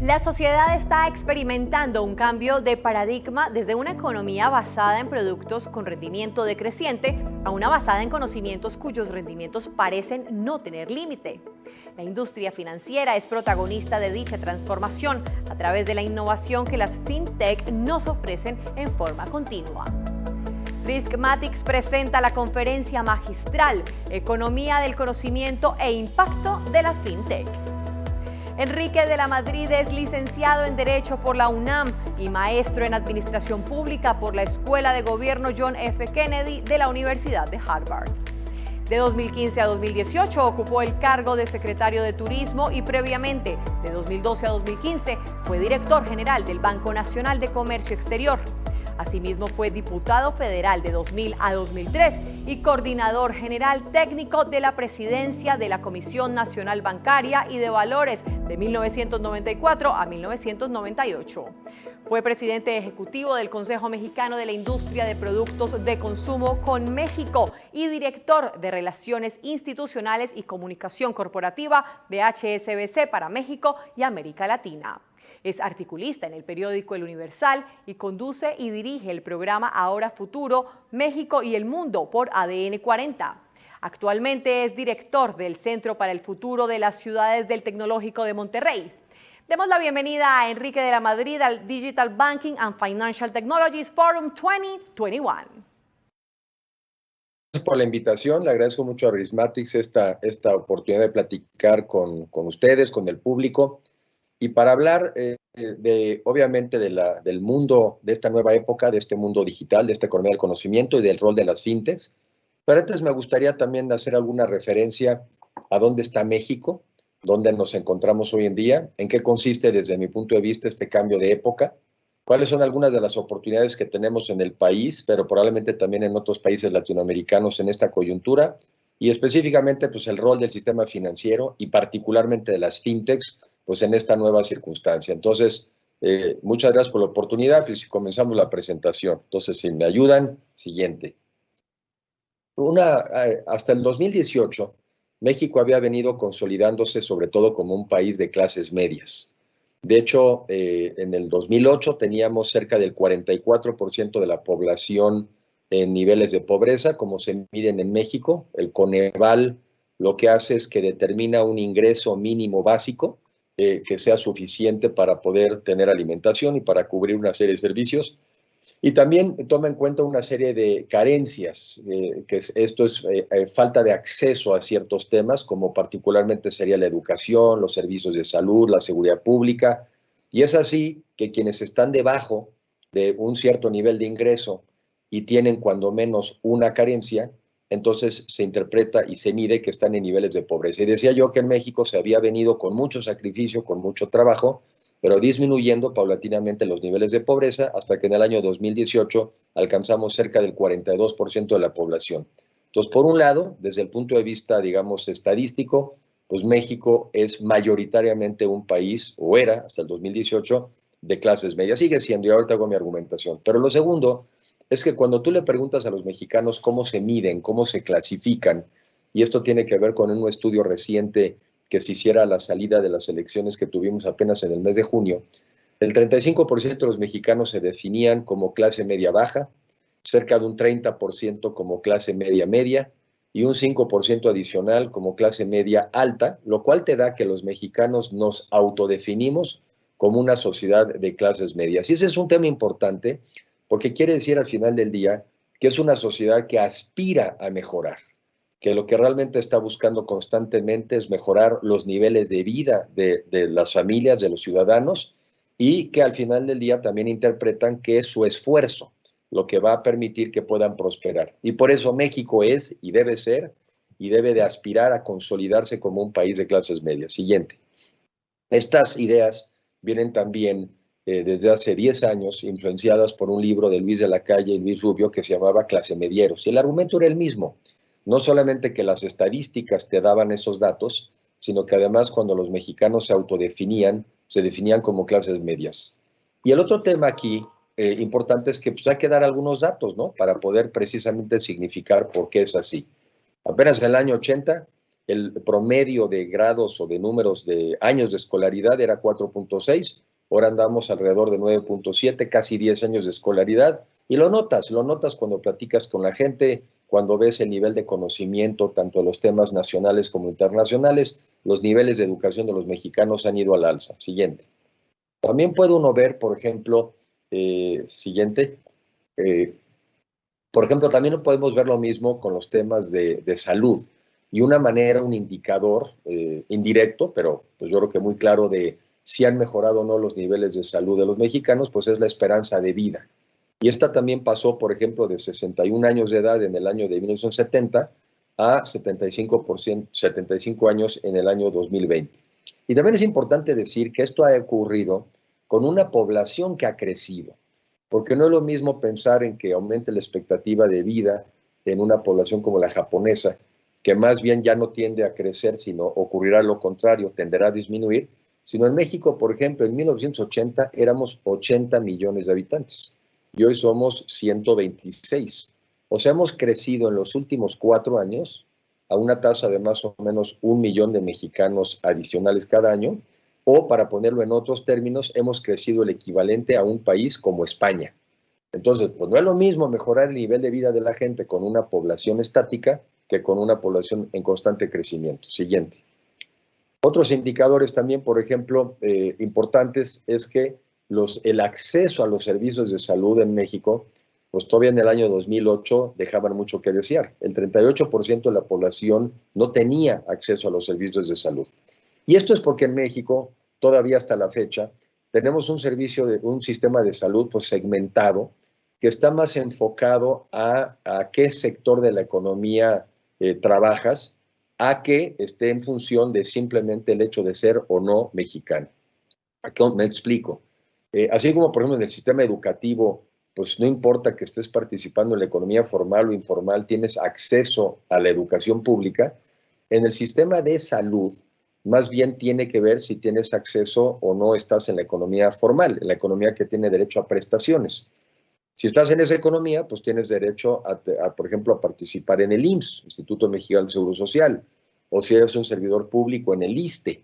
La sociedad está experimentando un cambio de paradigma desde una economía basada en productos con rendimiento decreciente a una basada en conocimientos cuyos rendimientos parecen no tener límite. La industria financiera es protagonista de dicha transformación a través de la innovación que las fintech nos ofrecen en forma continua. Riskmatics presenta la conferencia magistral Economía del Conocimiento e Impacto de las Fintech. Enrique de la Madrid es licenciado en Derecho por la UNAM y maestro en Administración Pública por la Escuela de Gobierno John F. Kennedy de la Universidad de Harvard. De 2015 a 2018 ocupó el cargo de secretario de Turismo y previamente, de 2012 a 2015, fue director general del Banco Nacional de Comercio Exterior. Asimismo, fue diputado federal de 2000 a 2003 y coordinador general técnico de la presidencia de la Comisión Nacional Bancaria y de Valores de 1994 a 1998. Fue presidente ejecutivo del Consejo Mexicano de la Industria de Productos de Consumo con México y director de Relaciones Institucionales y Comunicación Corporativa de HSBC para México y América Latina. Es articulista en el periódico El Universal y conduce y dirige el programa Ahora Futuro, México y el Mundo por ADN 40. Actualmente es director del Centro para el Futuro de las Ciudades del Tecnológico de Monterrey. Demos la bienvenida a Enrique de la Madrid al Digital Banking and Financial Technologies Forum 2021. Gracias por la invitación, le agradezco mucho a Riskmatics esta oportunidad de platicar con ustedes, con el público. Y para hablar obviamente del mundo, de esta nueva época, de este mundo digital, de esta economía del conocimiento y del rol de las fintechs. Pero antes me gustaría también hacer alguna referencia a dónde está México, dónde nos encontramos hoy en día, en qué consiste desde mi punto de vista este cambio de época, cuáles son algunas de las oportunidades que tenemos en el país, pero probablemente también en otros países latinoamericanos en esta coyuntura, y específicamente pues el rol del sistema financiero y particularmente de las fintechs, pues en esta nueva circunstancia. Entonces, muchas gracias por la oportunidad, pues comenzamos la presentación. Entonces, si me ayudan, siguiente. Hasta el 2018, México había venido consolidándose sobre todo como un país de clases medias. De hecho, en el 2008 teníamos cerca del 44% de la población en niveles de pobreza, como se miden en México. El Coneval lo que hace es que determina un ingreso mínimo básico, que sea suficiente para poder tener alimentación y para cubrir una serie de servicios. Y también toma en cuenta una serie de carencias, esto es falta de acceso a ciertos temas, como particularmente sería la educación, los servicios de salud, la seguridad pública. Y es así que quienes están debajo de un cierto nivel de ingreso y tienen cuando menos una carencia, entonces se interpreta y se mide que están en niveles de pobreza. Y decía yo que en México se había venido con mucho sacrificio, con mucho trabajo, pero disminuyendo paulatinamente los niveles de pobreza hasta que en el año 2018 alcanzamos cerca del 42% de la población. Entonces, por un lado, desde el punto de vista, digamos, estadístico, pues México es mayoritariamente un país, o era hasta el 2018, de clases medias. Sigue siendo, y ahorita hago mi argumentación. Pero lo segundo es que cuando tú le preguntas a los mexicanos cómo se miden, cómo se clasifican, y esto tiene que ver con un estudio reciente que se hiciera a la salida de las elecciones que tuvimos apenas en el mes de junio, el 35% de los mexicanos se definían como clase media-baja, cerca de un 30% como clase media-media y un 5% adicional como clase media-alta, lo cual te da que los mexicanos nos autodefinimos como una sociedad de clases medias. Y ese es un tema importante, porque quiere decir al final del día que es una sociedad que aspira a mejorar, que lo que realmente está buscando constantemente es mejorar los niveles de vida de las familias, de los ciudadanos, y que al final del día también interpretan que es su esfuerzo lo que va a permitir que puedan prosperar. Y por eso México es y debe ser y debe de aspirar a consolidarse como un país de clases medias. Siguiente. Estas ideas vienen también desde hace 10 años, influenciadas por un libro de Luis de la Calle y Luis Rubio que se llamaba Clase Medieros. Y el argumento era el mismo. No solamente que las estadísticas te daban esos datos, sino que además cuando los mexicanos se autodefinían, se definían como clases medias. Y el otro tema aquí importante es que pues, hay que dar algunos datos, ¿no? Para poder precisamente significar por qué es así. Apenas en el año 80, el promedio de grados o de números de años de escolaridad era 4.6, ahora andamos alrededor de 9.7, casi 10 años de escolaridad, y lo notas cuando platicas con la gente, cuando ves el nivel de conocimiento, tanto de los temas nacionales como internacionales, los niveles de educación de los mexicanos han ido al alza. Siguiente. También puede uno ver, por ejemplo, siguiente, por ejemplo, también podemos ver lo mismo con los temas de salud. Y una manera, un indicador indirecto, pero pues yo creo que muy claro de si han mejorado o no los niveles de salud de los mexicanos, pues es la esperanza de vida. Y esta también pasó, por ejemplo, de 61 años de edad en el año de 1970 a 75 años en el año 2020. Y también es importante decir que esto ha ocurrido con una población que ha crecido, porque no es lo mismo pensar en que aumente la expectativa de vida en una población como la japonesa, que más bien ya no tiende a crecer, sino ocurrirá lo contrario, tenderá a disminuir, sino en México, por ejemplo, en 1980 éramos 80 millones de habitantes y hoy somos 126. O sea, hemos crecido en los últimos 4 años a una tasa de más o menos 1 millón de mexicanos adicionales cada año, o para ponerlo en otros términos, hemos crecido el equivalente a un país como España. Entonces, pues no es lo mismo mejorar el nivel de vida de la gente con una población estática que con una población en constante crecimiento. Siguiente. Otros indicadores también, por ejemplo, importantes es que el acceso a los servicios de salud en México, pues todavía en el año 2008 dejaban mucho que desear. El 38% de la población no tenía acceso a los servicios de salud. Y esto es porque en México, todavía hasta la fecha, tenemos un sistema de salud pues segmentado, que está más enfocado a qué sector de la economía trabajas, a que esté en función de simplemente el hecho de ser o no mexicano. Aquí me explico. Así como, por ejemplo, en el sistema educativo, pues no importa que estés participando en la economía formal o informal, tienes acceso a la educación pública. En el sistema de salud, más bien tiene que ver si tienes acceso o no estás en la economía formal, en la economía que tiene derecho a prestaciones. Si estás en esa economía, pues tienes derecho por ejemplo, a participar en el IMSS, Instituto Mexicano del Seguro Social, o si eres un servidor público en el ISSSTE,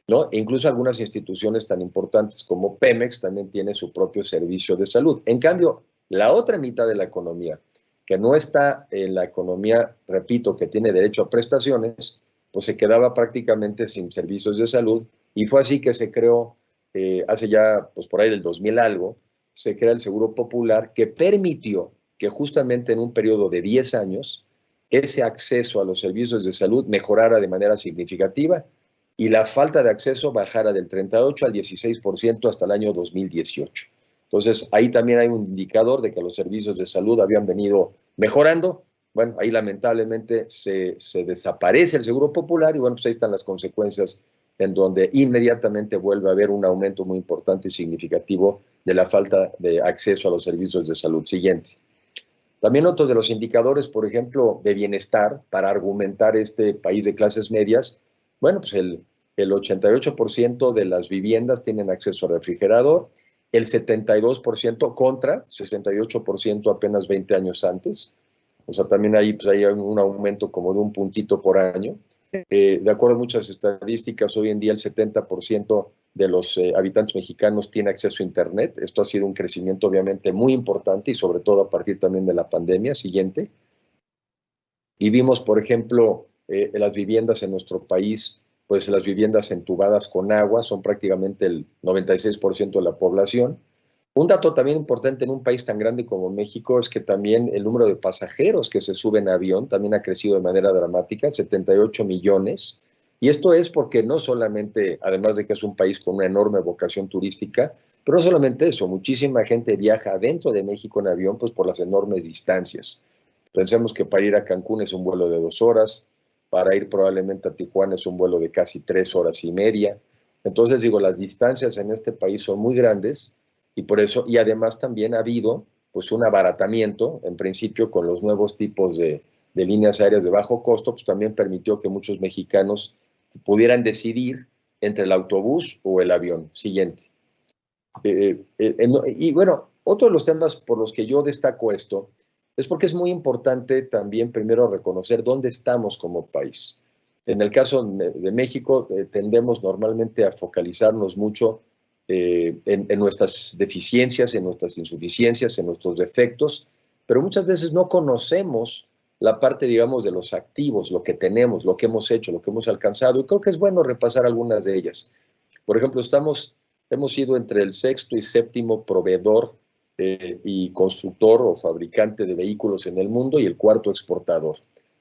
¿no? E incluso algunas instituciones tan importantes como Pemex también tienen su propio servicio de salud. En cambio, la otra mitad de la economía, que no está en la economía, repito, que tiene derecho a prestaciones, pues se quedaba prácticamente sin servicios de salud, y fue así que se creó, hace ya, pues por ahí del 2000 algo, se crea el Seguro Popular, que permitió que justamente en un periodo de 10 años ese acceso a los servicios de salud mejorara de manera significativa y la falta de acceso bajara del 38 al 16% hasta el año 2018. Entonces, ahí también hay un indicador de que los servicios de salud habían venido mejorando. Bueno, ahí lamentablemente se desaparece el Seguro Popular y bueno, pues ahí están las consecuencias en donde inmediatamente vuelve a haber un aumento muy importante y significativo de la falta de acceso a los servicios de salud. Siguiente. También otros de los indicadores, por ejemplo, de bienestar, para argumentar este país de clases medias, bueno, pues el 88% de las viviendas tienen acceso al refrigerador, el 72% contra 68% apenas 20 años antes. O sea, también ahí pues hay un aumento como de un puntito por año. De acuerdo a muchas estadísticas, hoy en día el 70% de los habitantes mexicanos tiene acceso a Internet. Esto ha sido un crecimiento obviamente muy importante y sobre todo a partir también de la pandemia. Siguiente. Y vimos, por ejemplo, las viviendas en nuestro país, pues las viviendas entubadas con agua son prácticamente el 96% de la población. Un dato también importante en un país tan grande como México es que también el número de pasajeros que se suben a avión también ha crecido de manera dramática, 78 millones. Y esto es porque no solamente, además de que es un país con una enorme vocación turística, pero no solamente eso, muchísima gente viaja dentro de México en avión pues por las enormes distancias. Pensemos que para ir a Cancún es un vuelo de 2 horas, para ir probablemente a Tijuana es un vuelo de casi 3 horas y media. Entonces digo, las distancias en este país son muy grandes y por eso, y además también ha habido pues un abaratamiento, en principio con los nuevos tipos de líneas aéreas de bajo costo, pues también permitió que muchos mexicanos pudieran decidir entre el autobús o el avión. Siguiente. Y bueno, otro de los temas por los que yo destaco esto es porque es muy importante también primero reconocer dónde estamos como país. En el caso de México, tendemos normalmente a focalizarnos mucho en nuestras deficiencias, en nuestras insuficiencias, en nuestros defectos, pero muchas veces no conocemos la parte, digamos, de los activos, lo que tenemos, lo que hemos hecho, lo que hemos alcanzado, y creo que es bueno repasar algunas de ellas. Por ejemplo, hemos sido entre el sexto y séptimo proveedor y constructor o fabricante de vehículos en el mundo y el cuarto exportador.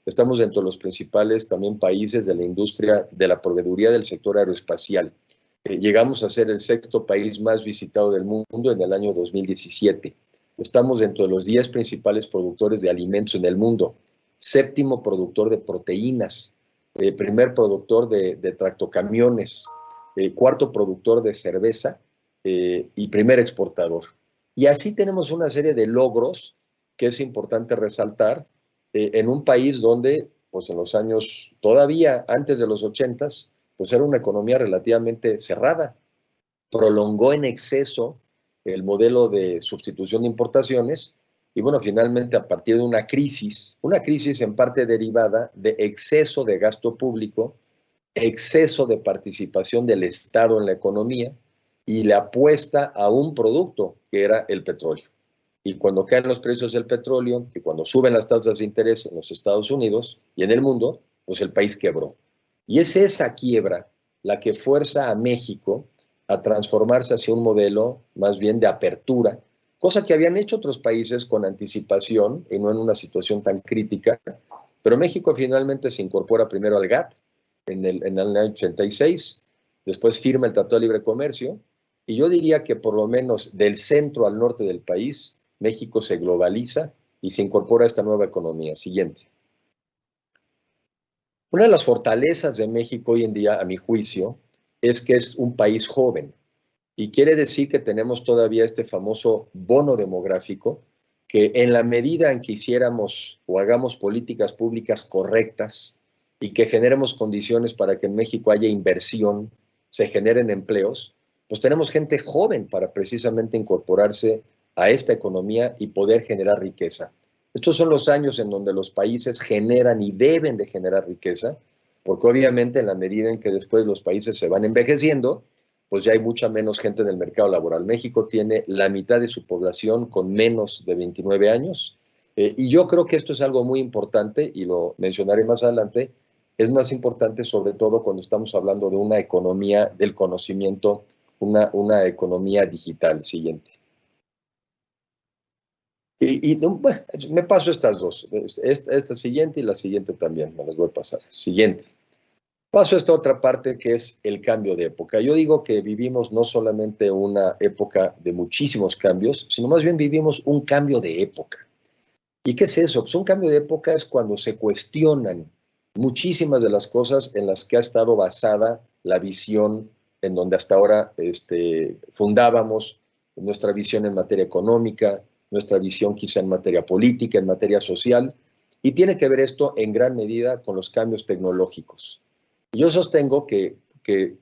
Estamos dentro de los principales también países de la industria de la proveeduría del sector aeroespacial. Llegamos a ser el sexto país más visitado del mundo en el año 2017. Estamos dentro de los 10 principales productores de alimentos en el mundo, séptimo productor de proteínas, primer productor de tractocamiones, cuarto productor de cerveza y primer exportador. Y así tenemos una serie de logros que es importante resaltar en un país donde, pues en los años, todavía antes de los 80s, pues era una economía relativamente cerrada. Prolongó en exceso el modelo de sustitución de importaciones y bueno, finalmente a partir de una crisis en parte derivada de exceso de gasto público, exceso de participación del Estado en la economía y la apuesta a un producto que era el petróleo. Y cuando caen los precios del petróleo y cuando suben las tasas de interés en los Estados Unidos y en el mundo, pues el país quebró. Y es esa quiebra la que fuerza a México a transformarse hacia un modelo más bien de apertura, cosa que habían hecho otros países con anticipación y no en una situación tan crítica, pero México finalmente se incorpora primero al GATT en el año 86, después firma el Tratado de Libre Comercio, y yo diría que por lo menos del centro al norte del país, México se globaliza y se incorpora a esta nueva economía. Siguiente. Una de las fortalezas de México hoy en día, a mi juicio, es que es un país joven. Y quiere decir que tenemos todavía este famoso bono demográfico, que en la medida en que hiciéramos o hagamos políticas públicas correctas y que generemos condiciones para que en México haya inversión, se generen empleos, pues tenemos gente joven para precisamente incorporarse a esta economía y poder generar riqueza. Estos son los años en donde los países generan y deben de generar riqueza, porque obviamente en la medida en que después los países se van envejeciendo, pues ya hay mucha menos gente en el mercado laboral. México tiene la mitad de su población con menos de 29 años, y yo creo que esto es algo muy importante, y lo mencionaré más adelante. Es más importante sobre todo cuando estamos hablando de una economía del conocimiento, una economía digital. Siguiente. Bueno, me paso estas dos, esta siguiente y la siguiente también, me las voy a pasar. Siguiente. Paso a esta otra parte que es el cambio de época. Yo digo que vivimos no solamente una época de muchísimos cambios, sino más bien vivimos un cambio de época. ¿Y qué es eso? Pues un cambio de época es cuando se cuestionan muchísimas de las cosas en las que ha estado basada la visión en donde hasta ahora fundábamos nuestra visión en materia económica, nuestra visión quizá en materia política, en materia social, y tiene que ver esto en gran medida con los cambios tecnológicos. Yo sostengo que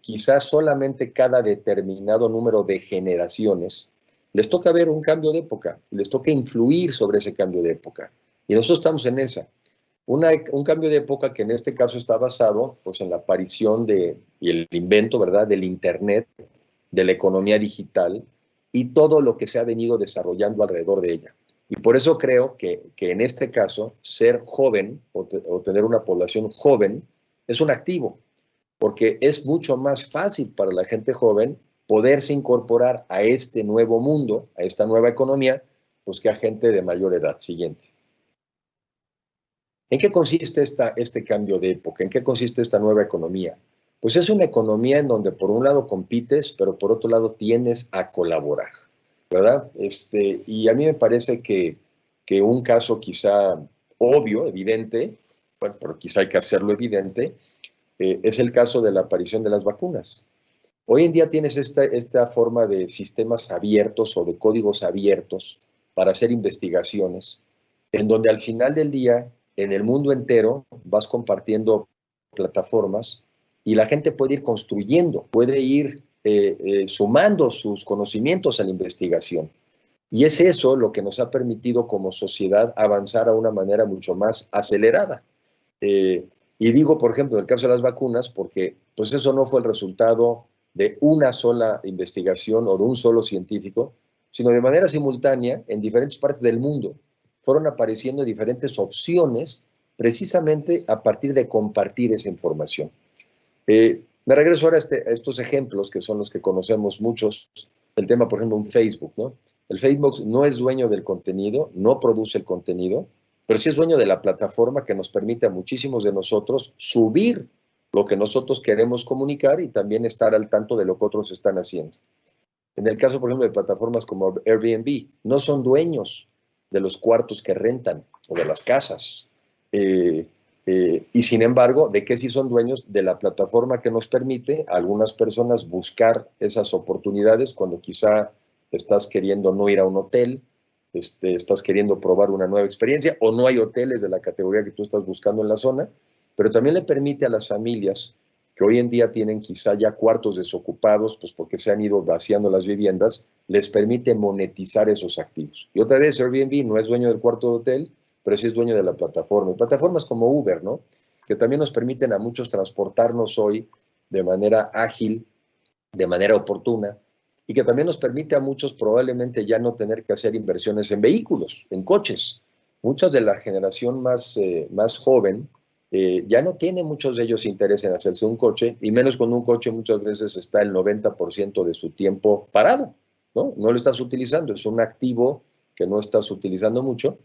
quizás solamente cada determinado número de generaciones les toca ver un cambio de época, les toca influir sobre ese cambio de época. Y nosotros estamos en esa. Un cambio de época que en este caso está basado pues, en la aparición y el invento, ¿verdad?, del Internet, de la economía digital y todo lo que se ha venido desarrollando alrededor de ella. Y por eso creo que en este caso, ser joven o tener una población joven es un activo, porque es mucho más fácil para la gente joven poderse incorporar a este nuevo mundo, a esta nueva economía, pues que a gente de mayor edad. Siguiente. ¿En qué consiste este cambio de época? ¿En qué consiste esta nueva economía? Pues es una economía en donde por un lado compites, pero por otro lado tienes a colaborar, ¿verdad? Y a mí me parece que un caso quizá obvio, evidente, bueno, pero quizá hay que hacerlo evidente, es el caso de la aparición de las vacunas. Hoy en día tienes esta forma de sistemas abiertos o de códigos abiertos para hacer investigaciones, en donde al final del día, en el mundo entero, vas compartiendo plataformas y la gente puede ir construyendo, puede ir sumando sus conocimientos a la investigación. Y es eso lo que nos ha permitido como sociedad avanzar a una manera mucho más acelerada. Y digo, por ejemplo, en el caso de las vacunas, porque pues eso no fue el resultado de una sola investigación o de un solo científico, sino de manera simultánea en diferentes partes del mundo. Fueron apareciendo diferentes opciones precisamente a partir de compartir esa información. Me regreso ahora a estos ejemplos que son los que conocemos muchos. El tema, por ejemplo, un Facebook, ¿no? El Facebook no es dueño del contenido, no produce el contenido, pero sí es dueño de la plataforma que nos permite a muchísimos de nosotros subir lo que nosotros queremos comunicar y también estar al tanto de lo que otros están haciendo. En el caso, por ejemplo, de plataformas como Airbnb, no son dueños de los cuartos que rentan o de las casas. Y sin embargo, ¿de qué sí son dueños? De la plataforma que nos permite a algunas personas buscar esas oportunidades cuando quizá estás queriendo no ir a un hotel, estás queriendo probar una nueva experiencia o no hay hoteles de la categoría que tú estás buscando en la zona, pero también le permite a las familias que hoy en día tienen quizá ya cuartos desocupados, pues porque se han ido vaciando las viviendas, les permite monetizar esos activos. Y otra vez, Airbnb no es dueño del cuarto de hotel, pero sí es dueño de la plataforma. Y plataformas como Uber, ¿no? Que también nos permiten a muchos transportarnos hoy de manera ágil, de manera oportuna, y que también nos permite a muchos probablemente ya no tener que hacer inversiones en vehículos, en coches. Muchas de la generación más joven ya no tiene muchos de ellos interés en hacerse un coche, y menos con un coche muchas veces está el 90% de su tiempo parado, ¿no? No lo estás utilizando, es un activo que no estás utilizando mucho.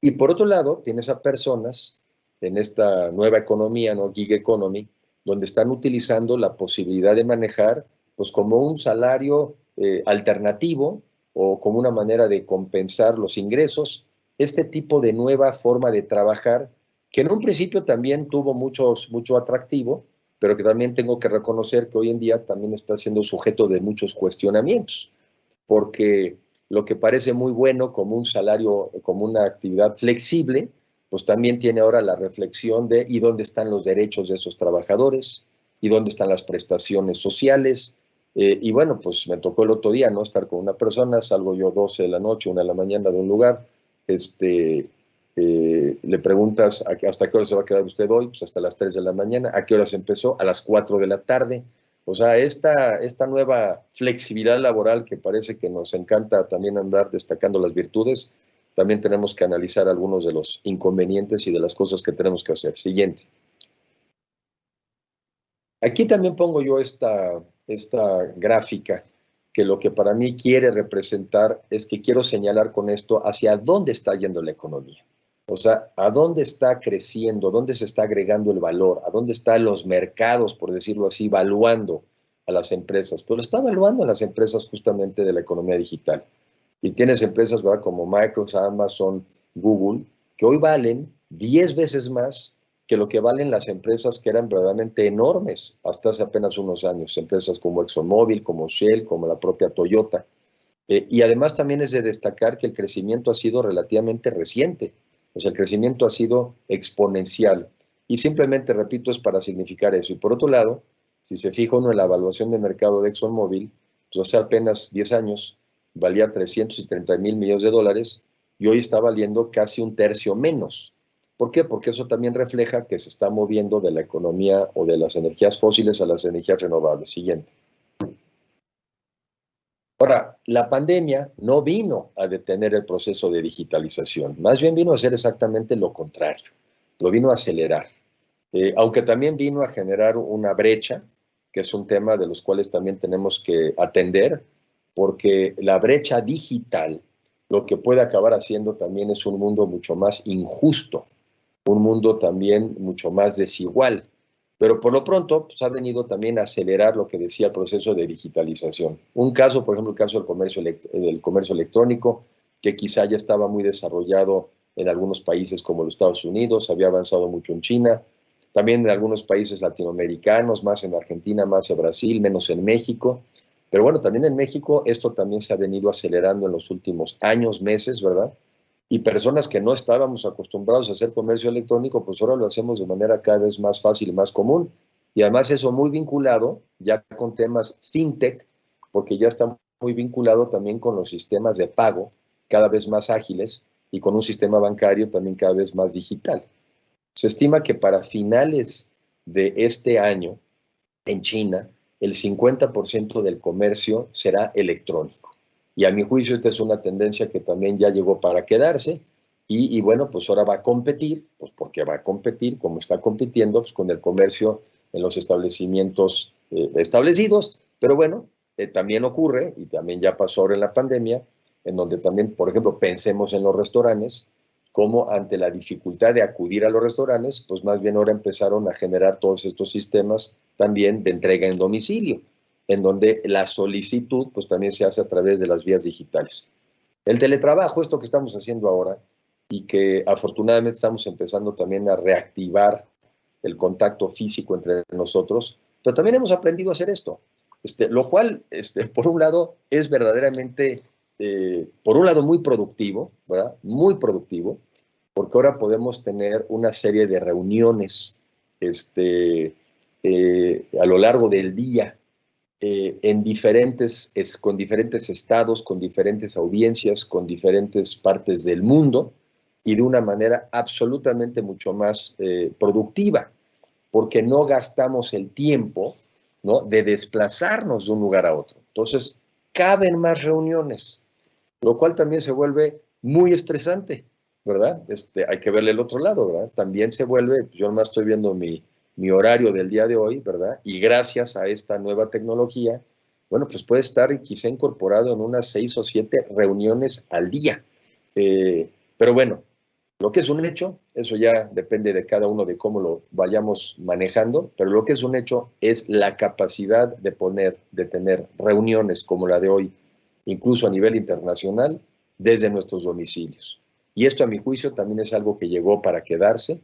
Y por otro lado, tienes a personas en esta nueva economía, ¿no? Gig economy, donde están utilizando la posibilidad de manejar pues como un salario alternativo o como una manera de compensar los ingresos, este tipo de nueva forma de trabajar que en un principio también tuvo mucho atractivo, pero que también tengo que reconocer que hoy en día también está siendo sujeto de muchos cuestionamientos, porque lo que parece muy bueno como un salario, como una actividad flexible, pues también tiene ahora la reflexión de ¿y dónde están los derechos de esos trabajadores? ¿Y dónde están las prestaciones sociales? Y bueno, pues me tocó el otro día, ¿no? Estar con una persona, salgo yo 12 de la noche, 1 de la mañana de un lugar, le preguntas hasta qué hora se va a quedar usted hoy, pues hasta las 3 de la mañana, ¿a qué horas empezó? A las 4 de la tarde. O sea, esta nueva flexibilidad laboral que parece que nos encanta también andar destacando las virtudes, también tenemos que analizar algunos de los inconvenientes y de las cosas que tenemos que hacer. Siguiente. Aquí también pongo yo esta gráfica que lo que para mí quiere representar es que quiero señalar con esto hacia dónde está yendo la economía. O sea, a dónde está creciendo, dónde se está agregando el valor, a dónde están los mercados, por decirlo así, valuando a las empresas. Pero está valuando a las empresas justamente de la economía digital. Y tienes empresas, ¿verdad?, como Microsoft, Amazon, Google, que hoy valen 10 veces más que lo que valen las empresas que eran verdaderamente enormes hasta hace apenas unos años. Empresas como ExxonMobil, como Shell, como la propia Toyota. Y además también es de destacar que el crecimiento ha sido relativamente reciente. O sea, el crecimiento ha sido exponencial. Y simplemente, repito, es para significar eso. Y por otro lado, si se fija uno en la evaluación de mercado de ExxonMobil, pues hace apenas 10 años valía 330,000 millones de dólares y hoy está valiendo casi un tercio menos. ¿Por qué? Porque eso también refleja que se está moviendo de la economía o de las energías fósiles a las energías renovables. Siguiente. Ahora, la pandemia no vino a detener el proceso de digitalización, más bien vino a hacer exactamente lo contrario, lo vino a acelerar, aunque también vino a generar una brecha, que es un tema de los cuales también tenemos que atender, porque la brecha digital lo que puede acabar haciendo también es un mundo mucho más injusto, un mundo también mucho más desigual. Pero por lo pronto, pues, ha venido también a acelerar lo que decía el proceso de digitalización. Un caso, por ejemplo, el caso del comercio electrónico, que quizá ya estaba muy desarrollado en algunos países como los Estados Unidos, había avanzado mucho en China, también en algunos países latinoamericanos, más en Argentina, más en Brasil, menos en México. Pero bueno, también en México esto también se ha venido acelerando en los últimos años, meses, ¿verdad? Y personas que no estábamos acostumbrados a hacer comercio electrónico, pues ahora lo hacemos de manera cada vez más fácil y más común. Y además eso muy vinculado ya con temas fintech, porque ya está muy vinculado también con los sistemas de pago cada vez más ágiles y con un sistema bancario también cada vez más digital. Se estima que para finales de este año, en China, el 50% del comercio será electrónico. Y a mi juicio esta es una tendencia que también ya llegó para quedarse y bueno, pues ahora va a competir, pues porque va a competir, como está compitiendo, pues con el comercio en los establecimientos establecidos. Pero bueno, también ocurre, y también ya pasó ahora en la pandemia, en donde también, por ejemplo, pensemos en los restaurantes, como ante la dificultad de acudir a los restaurantes, pues más bien ahora empezaron a generar todos estos sistemas también de entrega en domicilio, en donde la solicitud pues también se hace a través de las vías digitales. El teletrabajo, esto que estamos haciendo ahora, y que afortunadamente estamos empezando también a reactivar el contacto físico entre nosotros, pero también hemos aprendido a hacer esto, lo cual, por un lado, es verdaderamente, por un lado, muy productivo, ¿verdad? Muy productivo, porque ahora podemos tener una serie de reuniones a lo largo del día, con diferentes estados, con diferentes audiencias, con diferentes partes del mundo y de una manera absolutamente mucho más productiva, porque no gastamos el tiempo, ¿no?, de desplazarnos de un lugar a otro. Entonces, caben más reuniones, lo cual también se vuelve muy estresante, ¿verdad? Hay que verle el otro lado, ¿verdad? También se vuelve, yo nomás estoy viendo mi horario del día de hoy, ¿verdad? Y gracias a esta nueva tecnología, bueno, pues puede estar quizá incorporado en unas 6 o 7 reuniones al día. Pero bueno, lo que es un hecho, eso ya depende de cada uno de cómo lo vayamos manejando, pero lo que es un hecho es la capacidad de tener reuniones como la de hoy, incluso a nivel internacional, desde nuestros domicilios. Y esto, a mi juicio, también es algo que llegó para quedarse,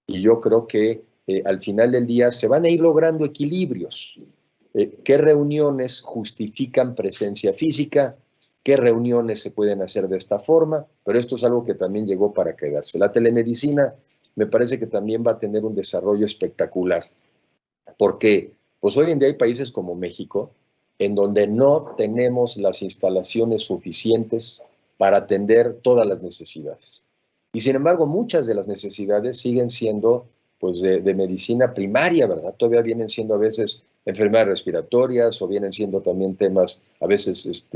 y yo creo que al final del día se van a ir logrando equilibrios. ¿Qué reuniones justifican presencia física? ¿Qué reuniones se pueden hacer de esta forma? Pero esto es algo que también llegó para quedarse. La telemedicina me parece que también va a tener un desarrollo espectacular, porque pues hoy en día hay países como México en donde no tenemos las instalaciones suficientes para atender todas las necesidades. Y sin embargo, muchas de las necesidades siguen siendo pues de medicina primaria, ¿verdad? Todavía vienen siendo a veces enfermedades respiratorias o vienen siendo también temas a veces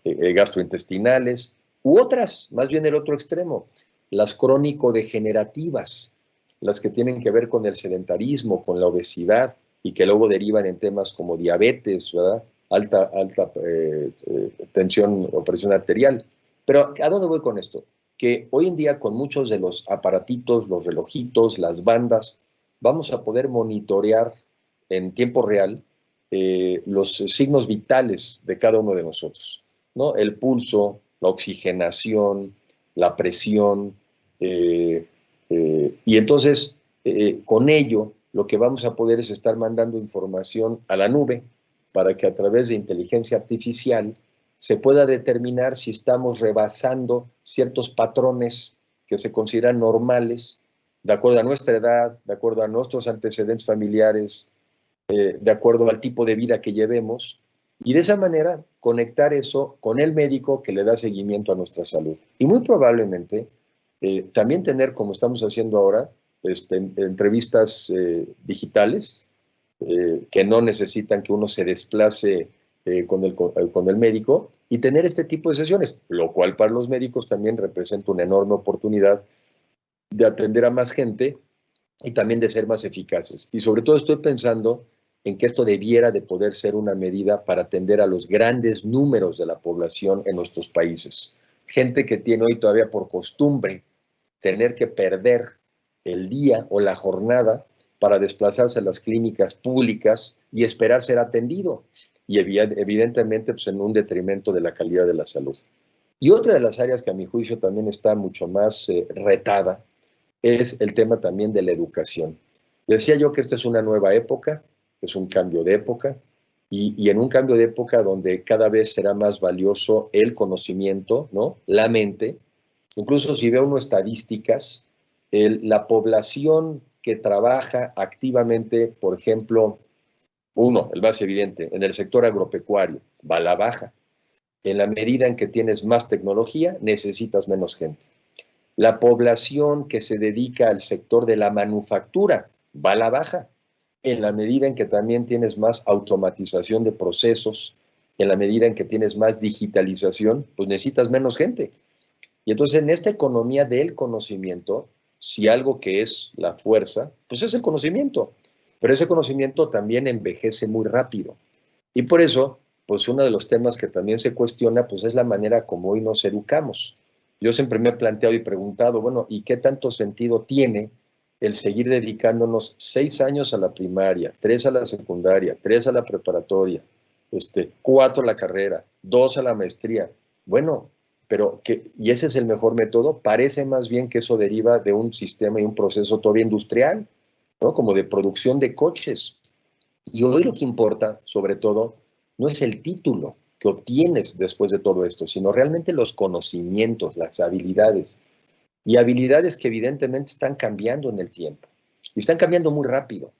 gastrointestinales, u otras, más bien el otro extremo, las crónico-degenerativas, las que tienen que ver con el sedentarismo, con la obesidad y que luego derivan en temas como diabetes, ¿verdad? Alta tensión o presión arterial. Pero ¿a dónde voy con esto? Que hoy en día con muchos de los aparatitos, los relojitos, las bandas, vamos a poder monitorear en tiempo real los signos vitales de cada uno de nosotros, ¿no? El pulso, la oxigenación, la presión, y entonces con ello lo que vamos a poder es estar mandando información a la nube para que a través de inteligencia artificial se pueda determinar si estamos rebasando ciertos patrones que se consideran normales, de acuerdo a nuestra edad, de acuerdo a nuestros antecedentes familiares, de acuerdo al tipo de vida que llevemos, y de esa manera conectar eso con el médico que le da seguimiento a nuestra salud. Y muy probablemente también tener, como estamos haciendo ahora, entrevistas digitales que no necesitan que uno se desplace con el médico y tener este tipo de sesiones, lo cual para los médicos también representa una enorme oportunidad de atender a más gente y también de ser más eficaces. Y sobre todo estoy pensando en que esto debiera de poder ser una medida para atender a los grandes números de la población en nuestros países. Gente que tiene hoy todavía por costumbre tener que perder el día o la jornada para desplazarse a las clínicas públicas y esperar ser atendido. Y evidentemente pues, en un detrimento de la calidad de la salud. Y otra de las áreas que a mi juicio también está mucho más retada es el tema también de la educación. Decía yo que esta es una nueva época, es un cambio de época, y en un cambio de época donde cada vez será más valioso el conocimiento, ¿no? La mente. Incluso si ve uno estadísticas, la población que trabaja activamente, por ejemplo, el más evidente, en el sector agropecuario, va a la baja. En la medida en que tienes más tecnología, necesitas menos gente. La población que se dedica al sector de la manufactura va a la baja, en la medida en que también tienes más automatización de procesos, en la medida en que tienes más digitalización, pues necesitas menos gente. Y entonces en esta economía del conocimiento, si algo que es la fuerza, pues es el conocimiento. Pero ese conocimiento también envejece muy rápido. Y por eso, pues uno de los temas que también se cuestiona, pues es la manera como hoy nos educamos. Yo siempre me he planteado y preguntado, bueno, ¿y qué tanto sentido tiene el seguir dedicándonos 6 años a la primaria, 3 a la secundaria, 3 a la preparatoria, 4 a la carrera, 2 a la maestría? Bueno, pero y ese es el mejor método. Parece más bien que eso deriva de un sistema y un proceso todavía industrial, ¿no? Como de producción de coches. Y hoy lo que importa, sobre todo, no es el título que obtienes después de todo esto, sino realmente los conocimientos, las habilidades. Y habilidades que evidentemente están cambiando en el tiempo. Y están cambiando muy rápido.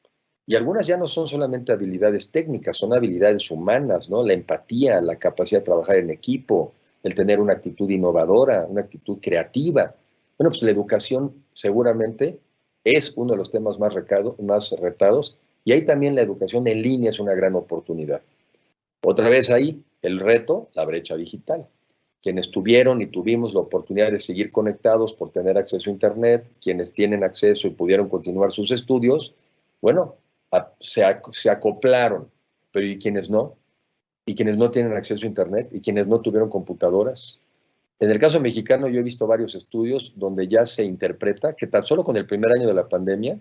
Y algunas ya no son solamente habilidades técnicas, son habilidades humanas, ¿no? La empatía, la capacidad de trabajar en equipo, el tener una actitud innovadora, una actitud creativa. Bueno, pues la educación seguramente es uno de los temas más retados, y ahí también la educación en línea es una gran oportunidad. Otra vez ahí, el reto, la brecha digital. Quienes tuvieron y tuvimos la oportunidad de seguir conectados por tener acceso a Internet, quienes tienen acceso y pudieron continuar sus estudios, bueno, se acoplaron, pero ¿y quienes no? ¿Y quienes no tienen acceso a Internet? ¿Y quienes no tuvieron computadoras? En el caso mexicano yo he visto varios estudios donde ya se interpreta que tan solo con el primer año de la pandemia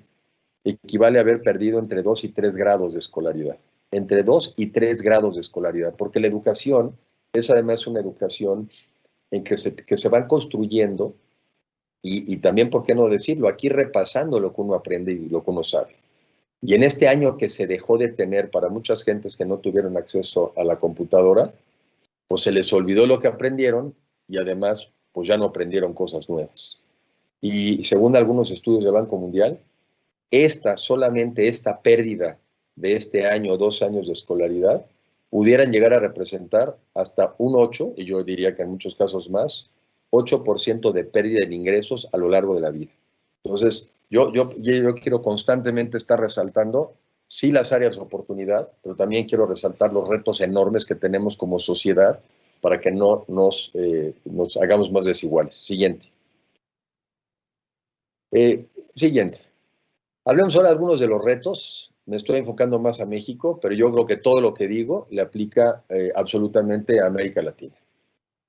equivale a haber perdido entre 2 y 3 grados de escolaridad. Entre 2 y 3 grados de escolaridad, porque la educación es además una educación en que se van construyendo y también, ¿por qué no decirlo? Aquí repasando lo que uno aprende y lo que uno sabe. Y en este año que se dejó de tener para muchas gentes que no tuvieron acceso a la computadora, pues se les olvidó lo que aprendieron y además pues ya no aprendieron cosas nuevas. Y según algunos estudios del Banco Mundial, solamente esta pérdida de este año o 2 años de escolaridad pudieran llegar a representar hasta un 8, y yo diría que en muchos casos más, 8% de pérdida de ingresos a lo largo de la vida. Entonces, yo quiero constantemente estar resaltando, sí, las áreas de oportunidad, pero también quiero resaltar los retos enormes que tenemos como sociedad para que no nos hagamos más desiguales. Siguiente. Siguiente. Hablemos ahora de algunos de los retos. Me estoy enfocando más a México, pero yo creo que todo lo que digo le aplica absolutamente a América Latina.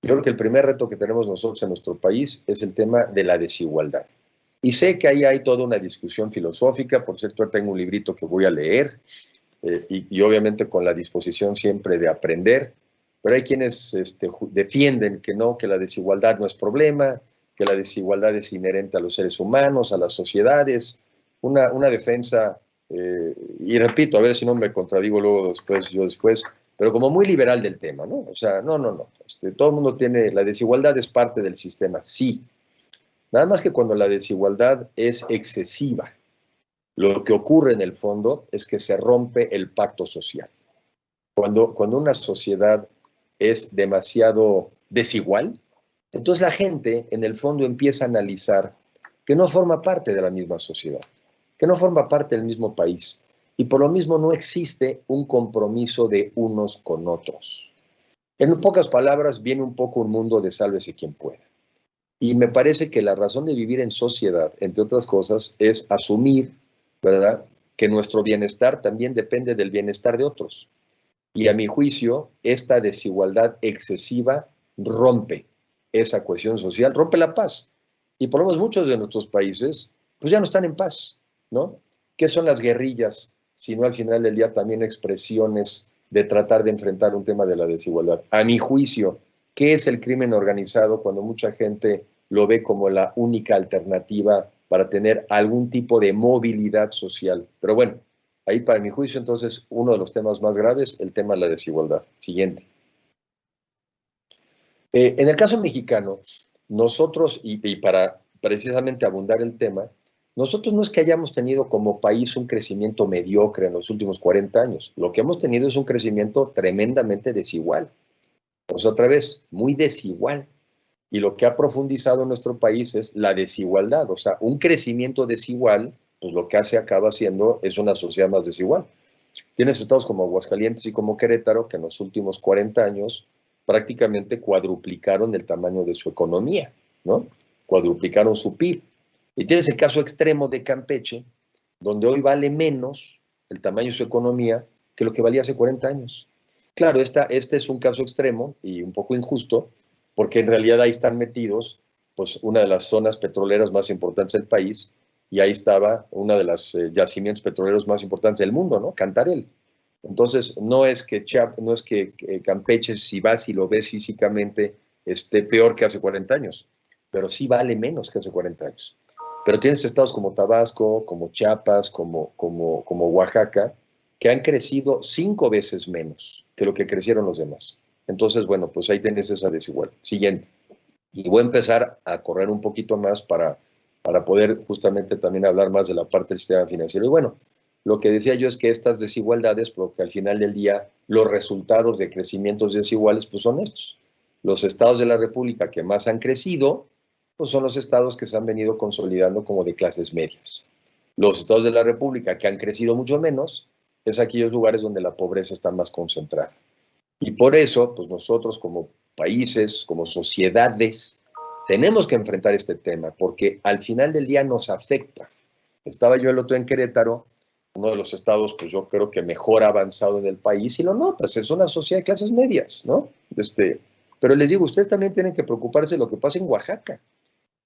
Yo creo que el primer reto que tenemos nosotros en nuestro país es el tema de la desigualdad. Y sé que ahí hay toda una discusión filosófica. Por cierto, tengo un librito que voy a leer y obviamente con la disposición siempre de aprender, pero hay quienes defienden que no, que la desigualdad no es problema, que la desigualdad es inherente a los seres humanos, a las sociedades. Una defensa, y repito, a ver si no me contradigo luego después, pero como muy liberal del tema, ¿no? O sea, no. Todo el mundo la desigualdad es parte del sistema, sí. Nada más que cuando la desigualdad es excesiva, lo que ocurre en el fondo es que se rompe el pacto social. Cuando una sociedad es demasiado desigual, entonces la gente en el fondo empieza a analizar que no forma parte de la misma sociedad, que no forma parte del mismo país, y por lo mismo no existe un compromiso de unos con otros. En pocas palabras, viene un poco un mundo de sálvese quien pueda. Y me parece que la razón de vivir en sociedad, entre otras cosas, es asumir, ¿verdad?, que nuestro bienestar también depende del bienestar de otros. Y a mi juicio, esta desigualdad excesiva rompe esa cohesión social, rompe la paz. Y por lo menos muchos de nuestros países, pues ya no están en paz, ¿no? ¿Qué son las guerrillas, sino al final del día también expresiones de tratar de enfrentar un tema de la desigualdad? A mi juicio, ¿qué es el crimen organizado cuando mucha gente lo ve como la única alternativa para tener algún tipo de movilidad social? Pero bueno, ahí para mi juicio entonces uno de los temas más graves, el tema de la desigualdad. Siguiente. En el caso mexicano, nosotros, y para precisamente abundar el tema, nosotros no es que hayamos tenido como país un crecimiento mediocre en los últimos 40 años. Lo que hemos tenido es un crecimiento tremendamente desigual. O sea, otra vez, muy desigual. Y lo que ha profundizado en nuestro país es la desigualdad, o sea, un crecimiento desigual, pues lo que acaba haciendo es una sociedad más desigual. Tienes estados como Aguascalientes y como Querétaro que en los últimos 40 años prácticamente cuadruplicaron el tamaño de su economía, ¿no? Cuadruplicaron su PIB. Y tienes el caso extremo de Campeche, donde hoy vale menos el tamaño de su economía que lo que valía hace 40 años. Claro, este es un caso extremo y un poco injusto, porque en realidad ahí están metidos pues, una de las zonas petroleras más importantes del país, y ahí estaba uno de los yacimientos petroleros más importantes del mundo, ¿no? Cantarell. Entonces, no es que Campeche, si vas y lo ves físicamente, esté peor que hace 40 años, pero sí vale menos que hace 40 años. Pero tienes estados como Tabasco, como Chiapas, como Oaxaca, que han crecido 5 veces menos que lo que crecieron los demás. Entonces, bueno, pues ahí tienes esa desigualdad. Siguiente. Y voy a empezar a correr un poquito más para poder justamente también hablar más de la parte del sistema financiero. Y bueno, lo que decía yo es que estas desigualdades, porque al final del día los resultados de crecimientos desiguales pues son estos. Los estados de la República que más han crecido, pues son los estados que se han venido consolidando como de clases medias. Los estados de la República que han crecido mucho menos, es aquellos lugares donde la pobreza está más concentrada. Y por eso, pues nosotros como países, como sociedades, tenemos que enfrentar este tema, porque al final del día nos afecta. Estaba yo el otro en Querétaro, uno de los estados, pues yo creo que mejor avanzado en el país, y lo notas, es una sociedad de clases medias, ¿no? Pero les digo, ustedes también tienen que preocuparse de lo que pasa en Oaxaca,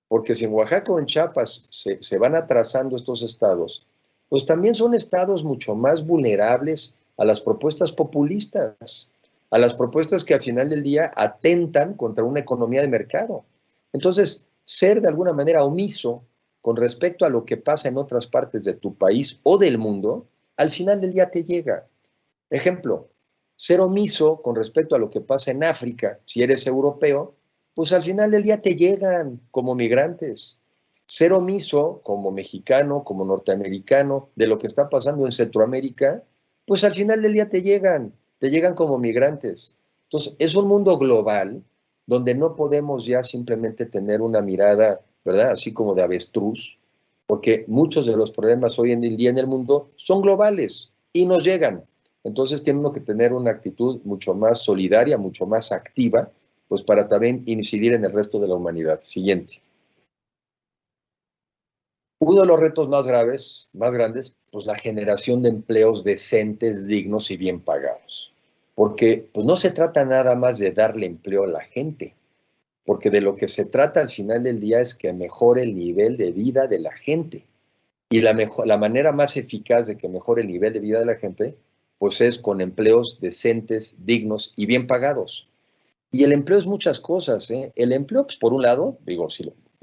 porque si en Oaxaca o en Chiapas se van atrasando estos estados, pues también son estados mucho más vulnerables a las propuestas populistas, a las propuestas que al final del día atentan contra una economía de mercado. Entonces, ser de alguna manera omiso con respecto a lo que pasa en otras partes de tu país o del mundo, al final del día te llega. Ejemplo, ser omiso con respecto a lo que pasa en África, si eres europeo, pues al final del día te llegan como migrantes. Ser omiso como mexicano, como norteamericano, de lo que está pasando en Centroamérica, pues al final del día te llegan como migrantes. Entonces, es un mundo global donde no podemos ya simplemente tener una mirada, ¿verdad? Así como de avestruz, porque muchos de los problemas hoy en el día en el mundo son globales y nos llegan. Entonces tenemos que tener una actitud mucho más solidaria, mucho más activa, pues para también incidir en el resto de la humanidad. Siguiente. Uno de los retos más graves, más grandes, pues la generación de empleos decentes, dignos y bien pagados. Porque pues no se trata nada más de darle empleo a la gente, porque de lo que se trata al final del día es que mejore el nivel de vida de la gente. Y la manera más eficaz de que mejore el nivel de vida de la gente, pues es con empleos decentes, dignos y bien pagados. Y el empleo es muchas cosas, ¿eh? El empleo, pues, por un lado, digo,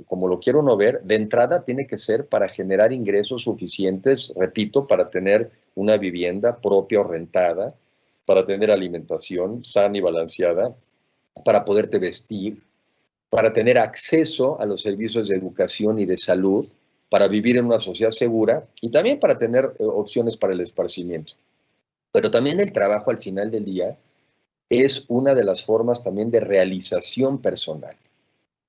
como lo quiero no ver, de entrada tiene que ser para generar ingresos suficientes, repito, para tener una vivienda propia o rentada, para tener alimentación sana y balanceada, para poderte vestir, para tener acceso a los servicios de educación y de salud, para vivir en una sociedad segura y también para tener opciones para el esparcimiento. Pero también el trabajo al final del día es una de las formas también de realización personal.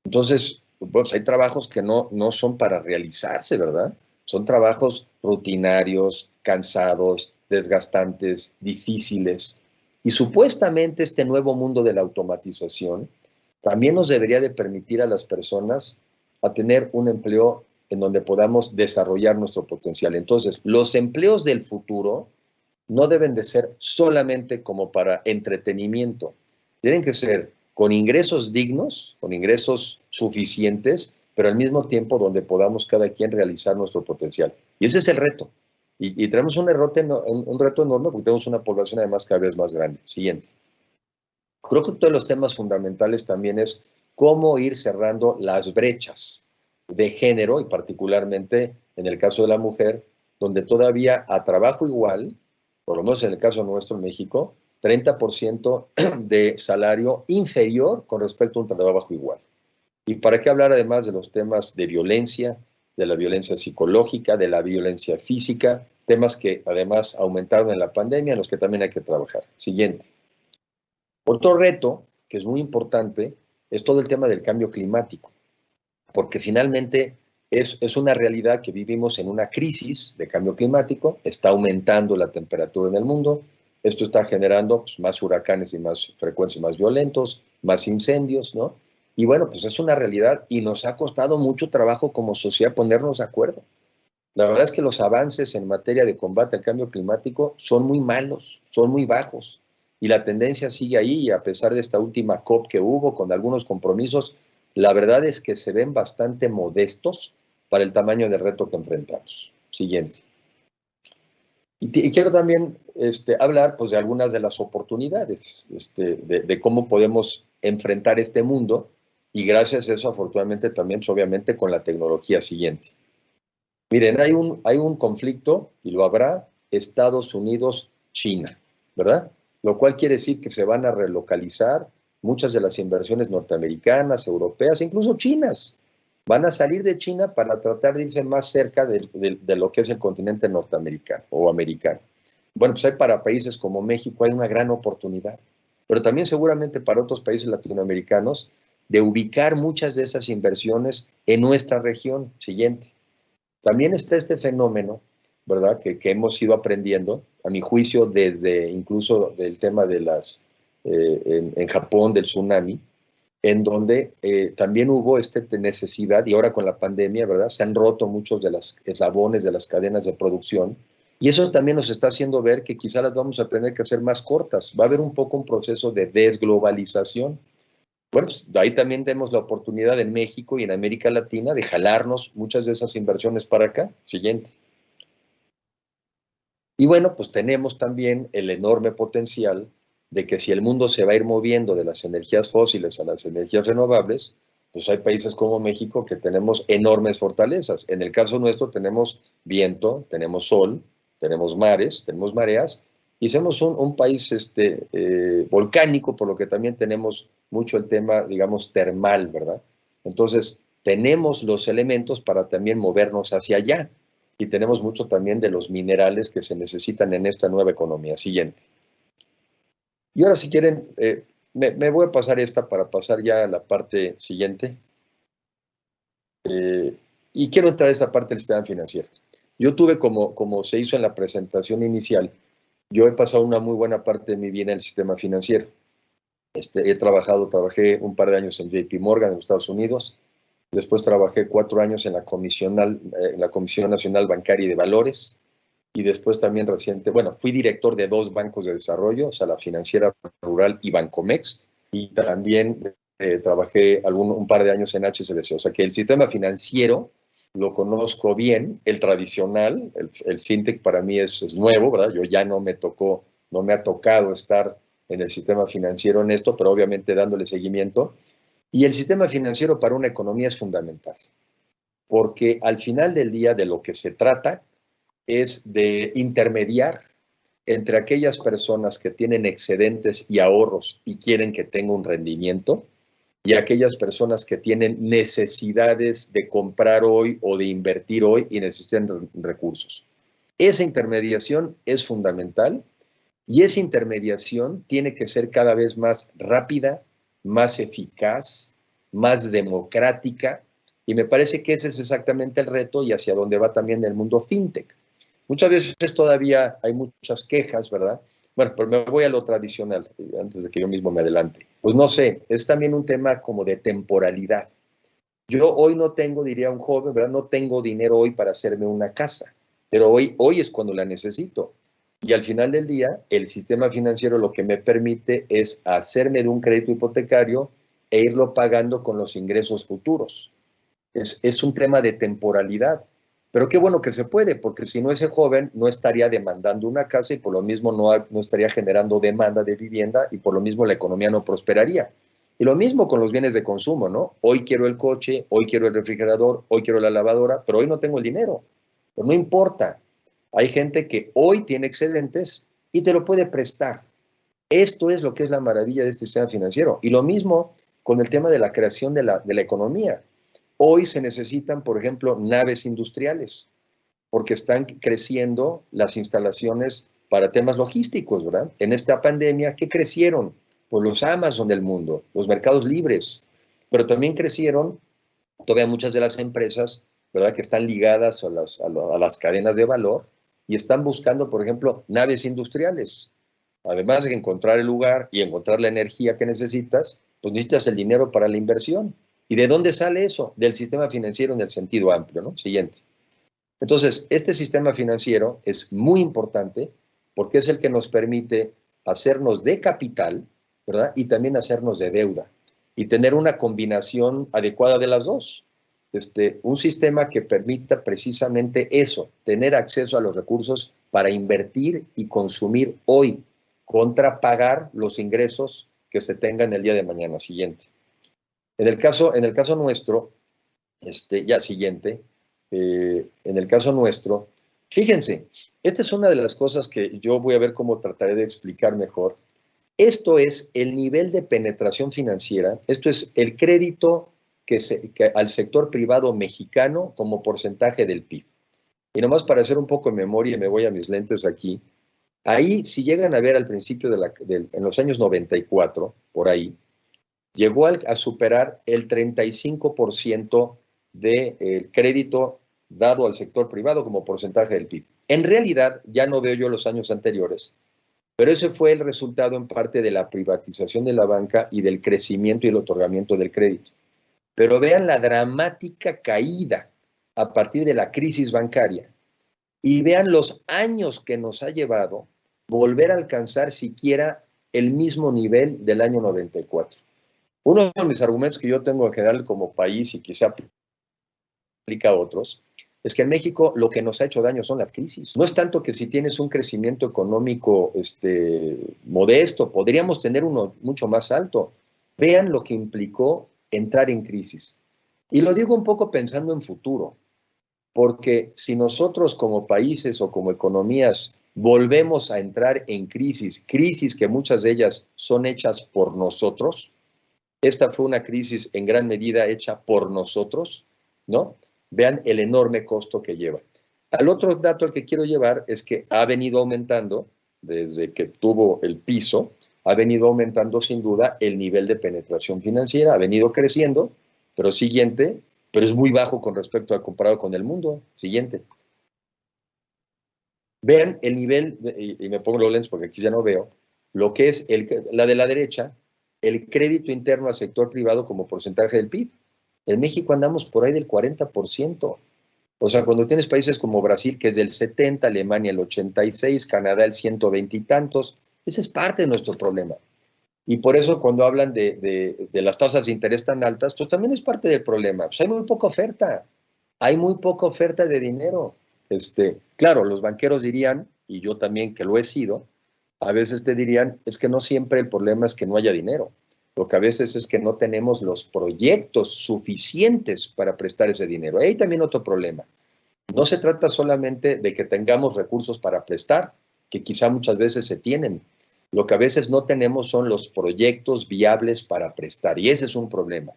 Entonces, pues hay trabajos que no son para realizarse, ¿verdad? Son trabajos rutinarios, cansados, desgastantes, difíciles. Y supuestamente este nuevo mundo de la automatización también nos debería de permitir a las personas a tener un empleo en donde podamos desarrollar nuestro potencial. Entonces, los empleos del futuro no deben de ser solamente como para entretenimiento. Tienen que ser con ingresos dignos, con ingresos suficientes, pero al mismo tiempo donde podamos cada quien realizar nuestro potencial. Y ese es el reto. Y tenemos un reto enorme porque tenemos una población además cada vez más grande. Siguiente. Creo que uno de los temas fundamentales también es cómo ir cerrando las brechas de género y particularmente en el caso de la mujer, donde todavía a trabajo igual, por lo menos en el caso nuestro en México, 30% de salario inferior con respecto a un trabajo igual. ¿Y para qué hablar además de los temas de violencia, de la violencia psicológica, de la violencia física, temas que además aumentaron en la pandemia, en los que también hay que trabajar? Siguiente. Otro reto, que es muy importante, es todo el tema del cambio climático, porque finalmente es una realidad que vivimos en una crisis de cambio climático, está aumentando la temperatura en el mundo, esto está generando pues, más huracanes y más frecuentes y más violentos, más incendios, ¿no? Y bueno, pues es una realidad y nos ha costado mucho trabajo como sociedad ponernos de acuerdo. La verdad es que los avances en materia de combate al cambio climático son muy malos, son muy bajos. Y la tendencia sigue ahí, y a pesar de esta última COP que hubo, con algunos compromisos, la verdad es que se ven bastante modestos para el tamaño del reto que enfrentamos. Siguiente. Y quiero también hablar pues, de algunas de las oportunidades, de cómo podemos enfrentar este mundo, y gracias a eso, afortunadamente, también, pues, obviamente, con la tecnología. Siguiente. Miren, hay un conflicto, y lo habrá, Estados Unidos-China, ¿verdad? Lo cual quiere decir que se van a relocalizar muchas de las inversiones norteamericanas, europeas, incluso chinas. Van a salir de China para tratar de irse más cerca de lo que es el continente norteamericano o americano. Bueno, pues hay para países como México hay una gran oportunidad, pero también seguramente para otros países latinoamericanos de ubicar muchas de esas inversiones en nuestra región. Siguiente. También está este fenómeno, ¿verdad?, que hemos ido aprendiendo, a mi juicio, desde incluso del tema de en Japón, del tsunami, en donde también hubo esta necesidad, y ahora con la pandemia, ¿verdad?, se han roto muchos de los eslabones de las cadenas de producción, y eso también nos está haciendo ver que quizás las vamos a tener que hacer más cortas. Va a haber un poco un proceso de desglobalización. Bueno, pues ahí también tenemos la oportunidad en México y en América Latina de jalarnos muchas de esas inversiones para acá. Siguiente. Y bueno, pues tenemos también el enorme potencial de que si el mundo se va a ir moviendo de las energías fósiles a las energías renovables, pues hay países como México que tenemos enormes fortalezas. En el caso nuestro tenemos viento, tenemos sol, tenemos mares, tenemos mareas, y somos un país volcánico, por lo que también tenemos mucho el tema, digamos, termal, ¿verdad? Entonces, tenemos los elementos para también movernos hacia allá, y tenemos mucho también de los minerales que se necesitan en esta nueva economía. Siguiente. Y ahora, si quieren, me voy a pasar esta para pasar ya a la parte siguiente. Y quiero entrar a esta parte del sistema financiero. Yo tuve, como se hizo en la presentación inicial, yo he pasado una muy buena parte de mi vida en el sistema financiero. Trabajé un par de años en JP Morgan, en los Estados Unidos. Después trabajé 4 años en la Comisión Nacional Bancaria y de Valores. Y después también fui director de 2 bancos de desarrollo, o sea, la Financiera Rural y Bancomext. Y también trabajé un par de años en HSBC. O sea, que el sistema financiero lo conozco bien, el tradicional, el fintech para mí es nuevo, ¿verdad? Yo ya no me ha tocado estar en el sistema financiero en esto, pero obviamente dándole seguimiento. Y el sistema financiero para una economía es fundamental, porque al final del día de lo que se trata es de intermediar entre aquellas personas que tienen excedentes y ahorros y quieren que tenga un rendimiento, y aquellas personas que tienen necesidades de comprar hoy o de invertir hoy y necesitan recursos. Esa intermediación es fundamental, y esa intermediación tiene que ser cada vez más rápida, más eficaz, más democrática, y me parece que ese es exactamente el reto y hacia donde va también el mundo fintech. Muchas veces todavía hay muchas quejas, ¿verdad? Bueno, pero me voy a lo tradicional, antes de que yo mismo me adelante. Pues no sé, es también un tema como de temporalidad. Yo hoy no tengo, diría un joven, ¿verdad? No tengo dinero hoy para hacerme una casa, pero hoy es cuando la necesito. Y al final del día, el sistema financiero lo que me permite es hacerme de un crédito hipotecario e irlo pagando con los ingresos futuros. Es un tema de temporalidad. Pero qué bueno que se puede, porque si no, ese joven no estaría demandando una casa y por lo mismo no estaría generando demanda de vivienda, y por lo mismo la economía no prosperaría. Y lo mismo con los bienes de consumo, ¿no? Hoy quiero el coche, hoy quiero el refrigerador, hoy quiero la lavadora, pero hoy no tengo el dinero. Pero no importa. Hay gente que hoy tiene excedentes y te lo puede prestar. Esto es lo que es la maravilla de este sistema financiero. Y lo mismo con el tema de la creación de la economía. Hoy se necesitan, por ejemplo, naves industriales, porque están creciendo las instalaciones para temas logísticos, ¿verdad? En esta pandemia, ¿qué crecieron? Pues los Amazon del mundo, los mercados libres. pero también crecieron todavía muchas de las empresas, ¿verdad?, que están ligadas a las cadenas de valor y están buscando, por ejemplo, naves industriales. Además de encontrar el lugar y encontrar la energía que necesitas, pues necesitas el dinero para la inversión. ¿Y de dónde sale eso? Del sistema financiero en el sentido amplio, ¿no? Siguiente. Entonces, este sistema financiero es muy importante porque es el que nos permite hacernos de capital, ¿verdad? Y también hacernos de deuda y tener una combinación adecuada de las dos. Un sistema que permita precisamente eso, tener acceso a los recursos para invertir y consumir hoy, contra pagar los ingresos que se tengan el día de mañana. Siguiente. En el caso nuestro, ya siguiente, en el caso nuestro, fíjense, esta es una de las cosas que yo voy a ver cómo trataré de explicar mejor. Esto es el nivel de penetración financiera, esto es el crédito que al sector privado mexicano como porcentaje del PIB. Y nomás para hacer un poco de memoria, me voy a mis lentes aquí, ahí, si llegan a ver al principio en los años 94, por ahí, llegó a superar el 35% del crédito dado al sector privado como porcentaje del PIB. En realidad, ya no veo yo los años anteriores, pero ese fue el resultado en parte de la privatización de la banca y del crecimiento y el otorgamiento del crédito. Pero vean la dramática caída a partir de la crisis bancaria y vean los años que nos ha llevado volver a alcanzar siquiera el mismo nivel del año 94. Uno de mis argumentos que yo tengo en general como país y quizá aplica a otros, es que en México lo que nos ha hecho daño son las crisis. No es tanto que si tienes un crecimiento económico modesto, podríamos tener uno mucho más alto. Vean lo que implicó entrar en crisis. Y lo digo un poco pensando en futuro, porque si nosotros como países o como economías volvemos a entrar en crisis que muchas de ellas son hechas por nosotros, esta fue una crisis en gran medida hecha por nosotros, ¿no? Vean el enorme costo que lleva. Al otro dato al que quiero llevar es que ha venido aumentando, desde que tuvo el piso, ha venido aumentando sin duda el nivel de penetración financiera, ha venido creciendo, pero es muy bajo con respecto a comparado con el mundo. Siguiente. Vean el nivel, y me pongo los lentes porque aquí ya no veo, lo que es la de la derecha, el crédito interno al sector privado como porcentaje del PIB. En México andamos por ahí del 40%. O sea, cuando tienes países como Brasil, que es del 70%, Alemania el 86%, Canadá el 120 y tantos, ese es parte de nuestro problema. Y por eso cuando hablan de las tasas de interés tan altas, pues también es parte del problema. Pues hay muy poca oferta. Hay muy poca oferta de dinero. Claro, los banqueros dirían, y yo también que lo he sido, a veces te dirían, es que no siempre el problema es que no haya dinero. Lo que a veces es que no tenemos los proyectos suficientes para prestar ese dinero. Ahí también otro problema. No se trata solamente de que tengamos recursos para prestar, que quizá muchas veces se tienen. Lo que a veces no tenemos son los proyectos viables para prestar, y ese es un problema.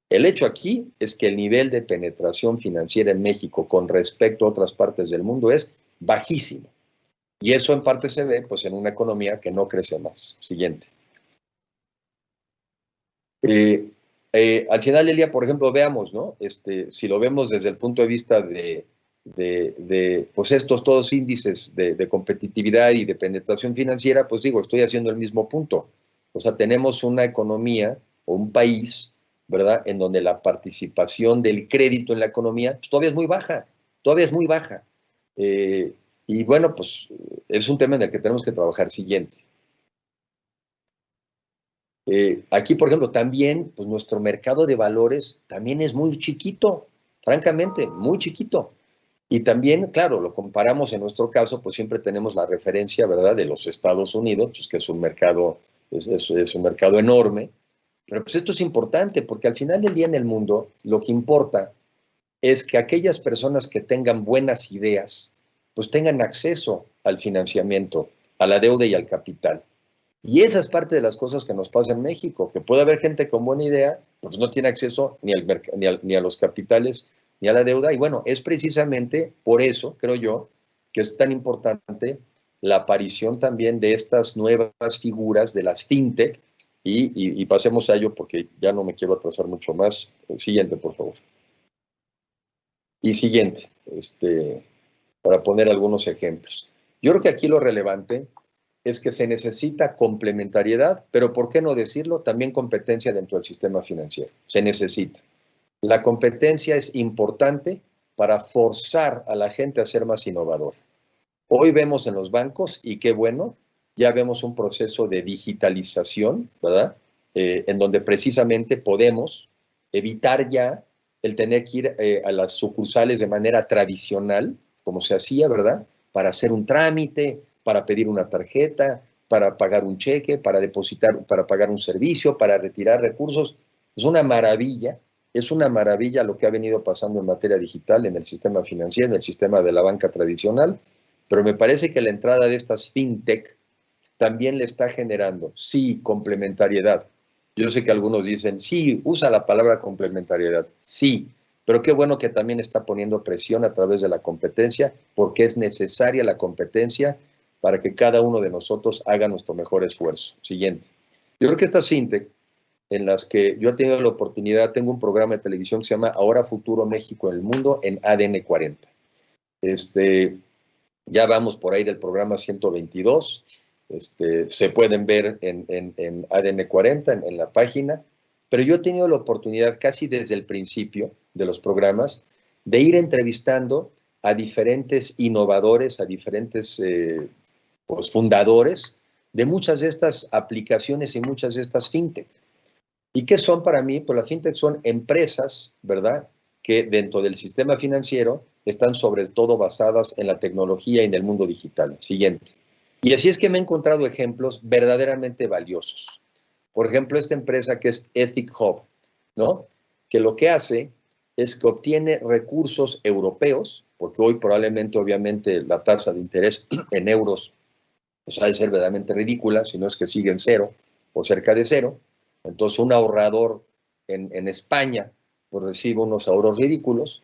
El hecho aquí es que el nivel de penetración financiera en México con respecto a otras partes del mundo es bajísimo. Y eso en parte se ve pues, en una economía que no crece más. Siguiente. Al final del día, por ejemplo, veamos, ¿no? Si lo vemos desde el punto de vista de pues estos todos índices de competitividad y de penetración financiera, pues digo, estoy haciendo el mismo punto. O sea, tenemos una economía o un país, ¿verdad?, en donde la participación del crédito en la economía pues, todavía es muy baja, todavía es muy baja. Y bueno, pues es un tema en el que tenemos que trabajar. Siguiente. Aquí, por ejemplo, también, pues nuestro mercado de valores también es muy chiquito, francamente, muy chiquito. Y también, claro, lo comparamos en nuestro caso, pues siempre tenemos la referencia, ¿verdad?, de los Estados Unidos, pues que es un mercado, es un mercado enorme. Pero pues esto es importante, porque al final del día en el mundo, lo que importa es que aquellas personas que tengan buenas ideas, pues tengan acceso al financiamiento, a la deuda y al capital. Y esa es parte de las cosas que nos pasa en México, que puede haber gente con buena idea, pues no tiene acceso ni a los capitales ni a la deuda. Y bueno, es precisamente por eso, creo yo, que es tan importante la aparición también de estas nuevas figuras de las fintech, Y pasemos a ello porque ya no me quiero atrasar mucho más. Siguiente, por favor. Y siguiente, para poner algunos ejemplos. Yo creo que aquí lo relevante es que se necesita complementariedad, pero ¿por qué no decirlo? También competencia dentro del sistema financiero. Se necesita. La competencia es importante para forzar a la gente a ser más innovadora. Hoy vemos en los bancos, y qué bueno, ya vemos un proceso de digitalización, ¿verdad? En donde precisamente podemos evitar ya el tener que ir a las sucursales de manera tradicional, como se hacía, ¿verdad? Para hacer un trámite, para pedir una tarjeta, para pagar un cheque, para depositar, para pagar un servicio, para retirar recursos. Es una maravilla lo que ha venido pasando en materia digital en el sistema financiero, en el sistema de la banca tradicional, pero me parece que la entrada de estas fintech también le está generando, sí, complementariedad. Yo sé que algunos dicen, sí, usa la palabra complementariedad, sí, pero qué bueno que también está poniendo presión a través de la competencia, porque es necesaria la competencia para que cada uno de nosotros haga nuestro mejor esfuerzo. Siguiente. Yo creo que estas fintech, en las que yo he tenido la oportunidad, tengo un programa de televisión que se llama Ahora Futuro México en el Mundo en ADN 40. Ya vamos por ahí del programa 122. Se pueden ver en ADN 40, en la página, pero yo he tenido la oportunidad casi desde el principio de los programas de ir entrevistando a diferentes innovadores, a diferentes pues, fundadores de muchas de estas aplicaciones y muchas de estas fintech. ¿Y qué son para mí? Pues las fintech son empresas, ¿verdad?, que dentro del sistema financiero están sobre todo basadas en la tecnología y en el mundo digital. Siguiente. Y así es que me he encontrado ejemplos verdaderamente valiosos. Por ejemplo, esta empresa que es Ethic Hub, ¿no? Que lo que hace es que obtiene recursos europeos, porque hoy probablemente, obviamente, la tasa de interés en euros pues, ha de ser verdaderamente ridícula, si no es que sigue en cero o cerca de cero. Entonces, un ahorrador en España pues recibe unos ahorros ridículos,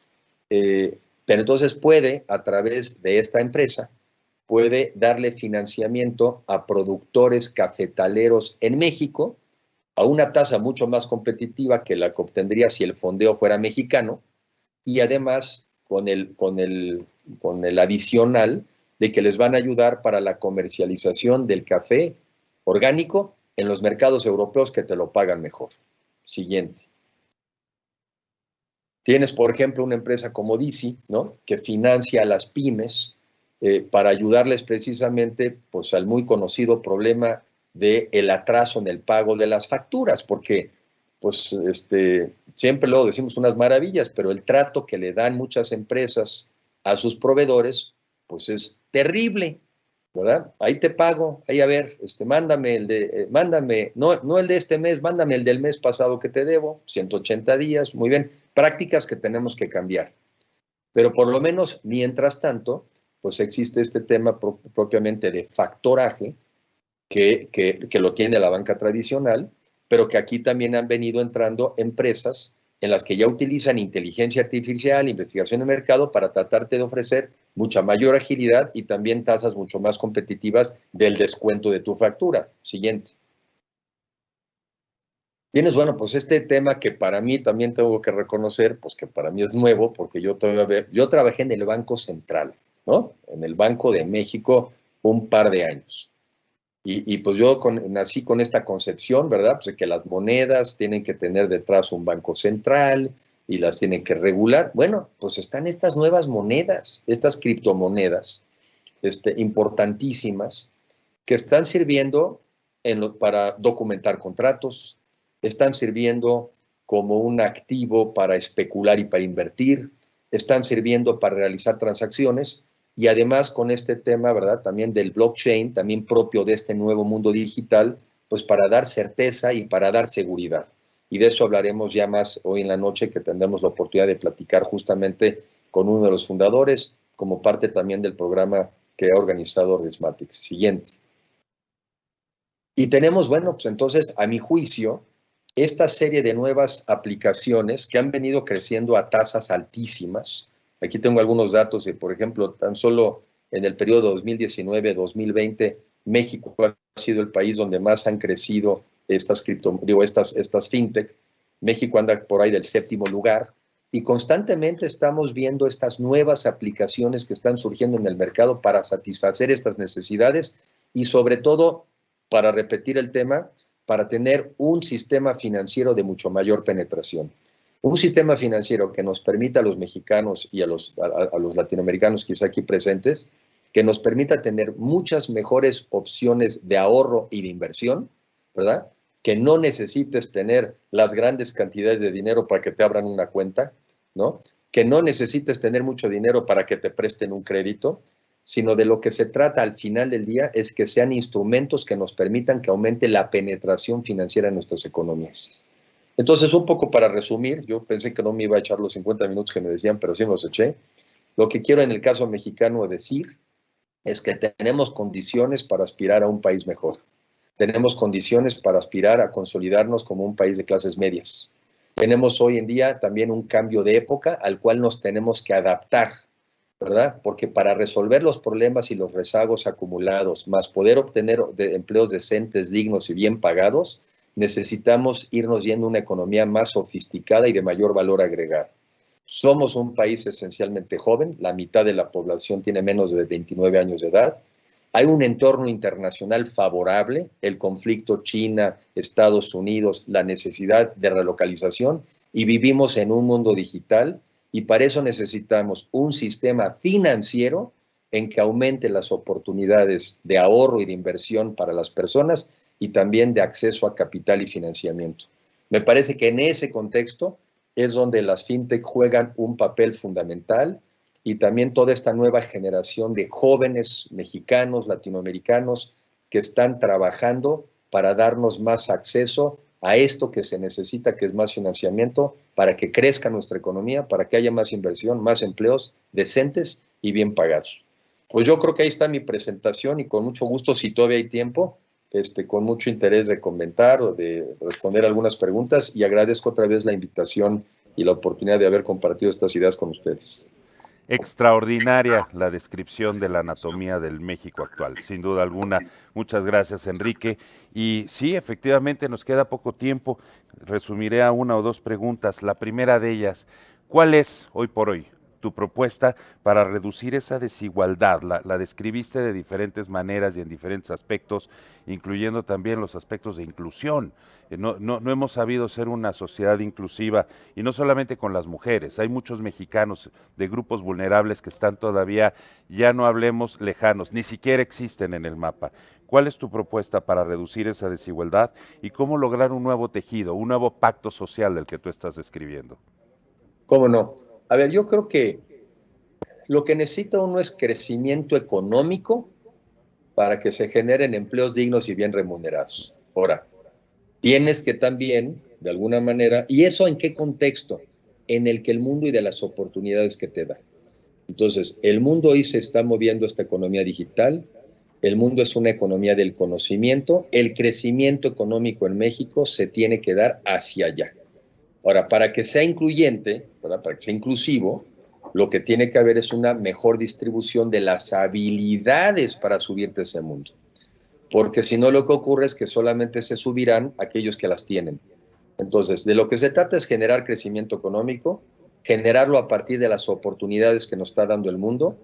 pero entonces puede, a través de esta empresa, puede darle financiamiento a productores cafetaleros en México a una tasa mucho más competitiva que la que obtendría si el fondeo fuera mexicano, y además con el adicional de que les van a ayudar para la comercialización del café orgánico en los mercados europeos que te lo pagan mejor. Siguiente. Tienes, por ejemplo, una empresa como Disi, ¿no?, que financia a las pymes para ayudarles precisamente pues, al muy conocido problema del atraso en el pago de las facturas, porque pues, siempre luego decimos unas maravillas, pero el trato que le dan muchas empresas a sus proveedores pues es terrible, ¿verdad? Ahí te pago, ahí a ver, mándame mándame, no el de este mes, mándame el del mes pasado que te debo, 180 días, muy bien, prácticas que tenemos que cambiar. Pero por lo menos, mientras tanto, pues existe este tema propiamente de factoraje que lo tiene la banca tradicional, pero que aquí también han venido entrando empresas en las que ya utilizan inteligencia artificial, investigación de mercado para tratarte de ofrecer mucha mayor agilidad y también tasas mucho más competitivas del descuento de tu factura. Siguiente. Tienes, bueno, pues este tema que para mí también tengo que reconocer, pues que para mí es nuevo, porque yo trabajé en el Banco Central, ¿no? En el Banco de México un par de años. Y pues yo nací con esta concepción, ¿verdad? Pues de que las monedas tienen que tener detrás un banco central y las tienen que regular. Bueno, pues están estas nuevas monedas, estas criptomonedas, importantísimas, que están sirviendo para documentar contratos, están sirviendo como un activo para especular y para invertir, están sirviendo para realizar transacciones. Y además con este tema, ¿verdad?, también del blockchain, también propio de este nuevo mundo digital, pues para dar certeza y para dar seguridad. Y de eso hablaremos ya más hoy en la noche, que tendremos la oportunidad de platicar justamente con uno de los fundadores, como parte también del programa que ha organizado Rismatics. Siguiente. Y tenemos, bueno, pues entonces, a mi juicio, esta serie de nuevas aplicaciones que han venido creciendo a tasas altísimas. Aquí tengo algunos datos de, por ejemplo, tan solo en el periodo 2019-2020, México ha sido el país donde más han crecido estas fintech. México anda por ahí del 7º lugar y constantemente estamos viendo estas nuevas aplicaciones que están surgiendo en el mercado para satisfacer estas necesidades y sobre todo, para repetir el tema, para tener un sistema financiero de mucho mayor penetración. Un sistema financiero que nos permita a los mexicanos y a los latinoamericanos quizá aquí presentes, que nos permita tener muchas mejores opciones de ahorro y de inversión, ¿verdad? Que no necesites tener las grandes cantidades de dinero para que te abran una cuenta, ¿no? Que no necesites tener mucho dinero para que te presten un crédito, sino de lo que se trata al final del día es que sean instrumentos que nos permitan que aumente la penetración financiera en nuestras economías. Entonces, un poco para resumir, yo pensé que no me iba a echar los 50 minutos que me decían, pero sí me los eché. Lo que quiero en el caso mexicano decir es que tenemos condiciones para aspirar a un país mejor. Tenemos condiciones para aspirar a consolidarnos como un país de clases medias. Tenemos hoy en día también un cambio de época al cual nos tenemos que adaptar, ¿verdad? Porque para resolver los problemas y los rezagos acumulados, más poder obtener empleos decentes, dignos y bien pagados, necesitamos irnos yendo a una economía más sofisticada y de mayor valor agregado. Somos un país esencialmente joven, la mitad de la población tiene menos de 29 años de edad. Hay un entorno internacional favorable, el conflicto China, Estados Unidos, la necesidad de relocalización, y vivimos en un mundo digital, y para eso necesitamos un sistema financiero en que aumente las oportunidades de ahorro y de inversión para las personas y también de acceso a capital y financiamiento. Me parece que en ese contexto es donde las fintech juegan un papel fundamental y también toda esta nueva generación de jóvenes mexicanos, latinoamericanos, que están trabajando para darnos más acceso a esto que se necesita, que es más financiamiento, para que crezca nuestra economía, para que haya más inversión, más empleos decentes y bien pagados. Pues yo creo que ahí está mi presentación y con mucho gusto, si todavía hay tiempo, con mucho interés de comentar o de responder algunas preguntas, y agradezco otra vez la invitación y la oportunidad de haber compartido estas ideas con ustedes. Extraordinaria la descripción de la anatomía del México actual, sin duda alguna. Muchas gracias, Enrique. Y sí, efectivamente nos queda poco tiempo. Resumiré a una o dos preguntas. La primera de ellas, ¿cuál es hoy por hoy tu propuesta para reducir esa desigualdad? La describiste de diferentes maneras y en diferentes aspectos, incluyendo también los aspectos de inclusión. No hemos sabido ser una sociedad inclusiva, y no solamente con las mujeres. Hay muchos mexicanos de grupos vulnerables que están todavía, ya no hablemos lejanos, ni siquiera existen en el mapa. ¿Cuál es tu propuesta para reducir esa desigualdad y cómo lograr un nuevo tejido, un nuevo pacto social del que tú estás describiendo? ¿Cómo no? A ver, yo creo que lo que necesita uno es crecimiento económico para que se generen empleos dignos y bien remunerados. Ahora, tienes que también, de alguna manera, ¿y eso en qué contexto? En el que el mundo y de las oportunidades que te da. Entonces, el mundo hoy se está moviendo esta economía digital, el mundo es una economía del conocimiento, el crecimiento económico en México se tiene que dar hacia allá. Ahora, para que sea incluyente, ¿verdad? Para que sea inclusivo, lo que tiene que haber es una mejor distribución de las habilidades para subirte a ese mundo. Porque si no, lo que ocurre es que solamente se subirán aquellos que las tienen. Entonces, de lo que se trata es generar crecimiento económico, generarlo a partir de las oportunidades que nos está dando el mundo.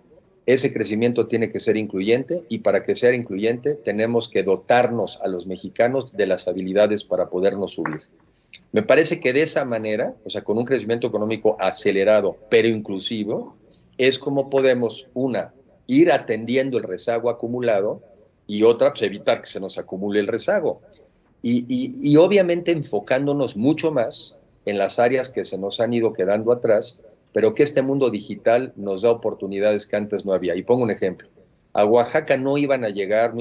Ese crecimiento tiene que ser incluyente, y para que sea incluyente tenemos que dotarnos a los mexicanos de las habilidades para podernos subir. Me parece que de esa manera, o sea, con un crecimiento económico acelerado pero inclusivo, es como podemos, una, ir atendiendo el rezago acumulado, y otra, pues evitar que se nos acumule el rezago. Y obviamente enfocándonos mucho más en las áreas que se nos han ido quedando atrás, pero que este mundo digital nos da oportunidades que antes no había. Y pongo un ejemplo. A Oaxaca no iba a llegar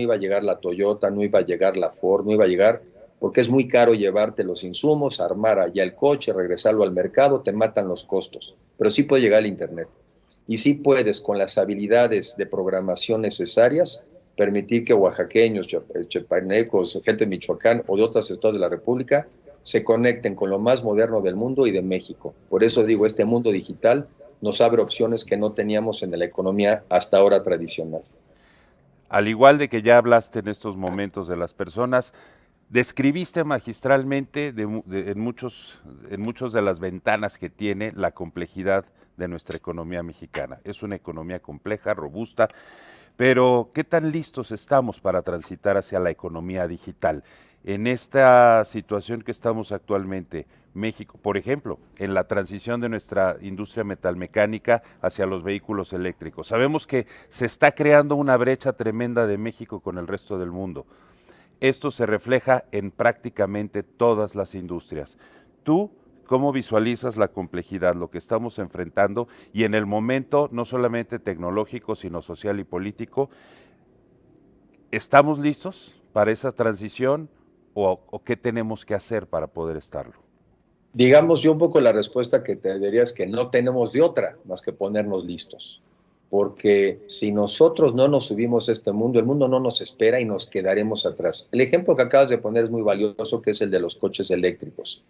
la Toyota, no iba a llegar la Ford, no iba a llegar, porque es muy caro llevarte los insumos, armar allá el coche, regresarlo al mercado, te matan los costos. Pero sí puede llegar al Internet. Y sí puedes, con las habilidades de programación necesarias, permitir que oaxaqueños, chiapanecos, gente de Michoacán o de otros estados de la República se conecten con lo más moderno del mundo y de México. Por eso digo, este mundo digital nos abre opciones que no teníamos en la economía hasta ahora tradicional. Al igual de que ya hablaste en estos momentos de las personas, Describiste magistralmente en muchos de las ventanas que tiene la complejidad de nuestra economía mexicana. Es una economía compleja, robusta, pero ¿qué tan listos estamos para transitar hacia la economía digital? En esta situación que estamos actualmente, México, por ejemplo, en la transición de nuestra industria metalmecánica hacia los vehículos eléctricos. Sabemos que se está creando una brecha tremenda de México con el resto del mundo. Esto se refleja en prácticamente todas las industrias. ¿Tú cómo visualizas la complejidad, lo que estamos enfrentando y en el momento no solamente tecnológico, sino social y político? ¿Estamos listos para esa transición o qué tenemos que hacer para poder estarlo? Digamos, yo un poco la respuesta que te diría es que no tenemos de otra más que ponernos listos. Porque si nosotros no nos subimos a este mundo, el mundo no nos espera y nos quedaremos atrás. El ejemplo que acabas de poner es muy valioso, que es el de los coches eléctricos.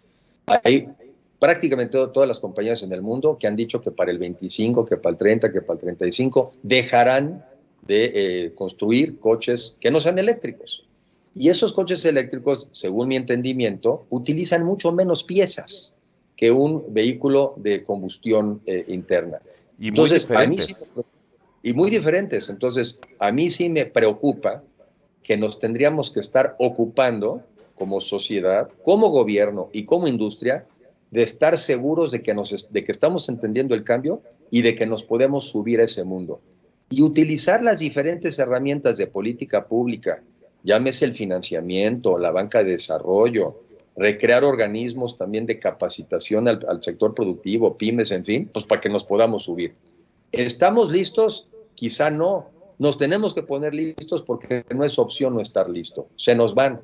Hay prácticamente todas las compañías en el mundo que han dicho que para el 25, que para el 30, que para el 35, dejarán de construir coches que no sean eléctricos. Y esos coches eléctricos, según mi entendimiento, utilizan mucho menos piezas que un vehículo de combustión interna. Y Entonces, muy diferentes. Muy diferentes. Entonces, a mí sí me preocupa que nos tendríamos que estar ocupando como sociedad, como gobierno y como industria de estar seguros de que estamos entendiendo el cambio y de que nos podemos subir a ese mundo. Y utilizar las diferentes herramientas de política pública, llámese el financiamiento, la banca de desarrollo, recrear organismos también de capacitación al sector productivo, pymes, en fin, pues para que nos podamos subir. ¿Estamos listos? Quizá no. Nos tenemos que poner listos porque no es opción no estar listo. Se nos van.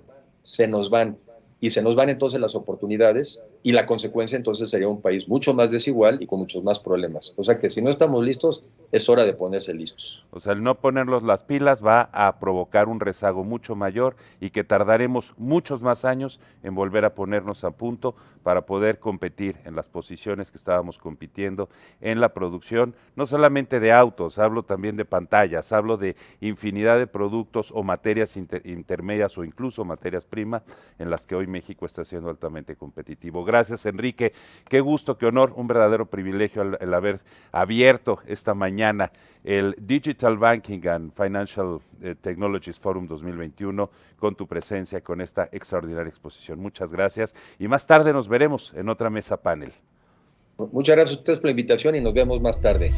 Y se nos van entonces las oportunidades y la consecuencia entonces sería un país mucho más desigual y con muchos más problemas. O sea que si no estamos listos, es hora de ponerse listos. O sea, el no ponernos las pilas va a provocar un rezago mucho mayor y que tardaremos muchos más años en volver a ponernos a punto para poder competir en las posiciones que estábamos compitiendo en la producción, no solamente de autos, hablo también de pantallas, hablo de infinidad de productos o materias intermedias o incluso materias primas en las que hoy México está siendo altamente competitivo. Gracias, Enrique. Qué gusto, qué honor, un verdadero privilegio el haber abierto esta mañana el Digital Banking and Financial Technologies Forum 2021 con tu presencia, con esta extraordinaria exposición. Muchas gracias y más tarde nos veremos en otra mesa panel. Muchas gracias a ustedes por la invitación y nos vemos más tarde.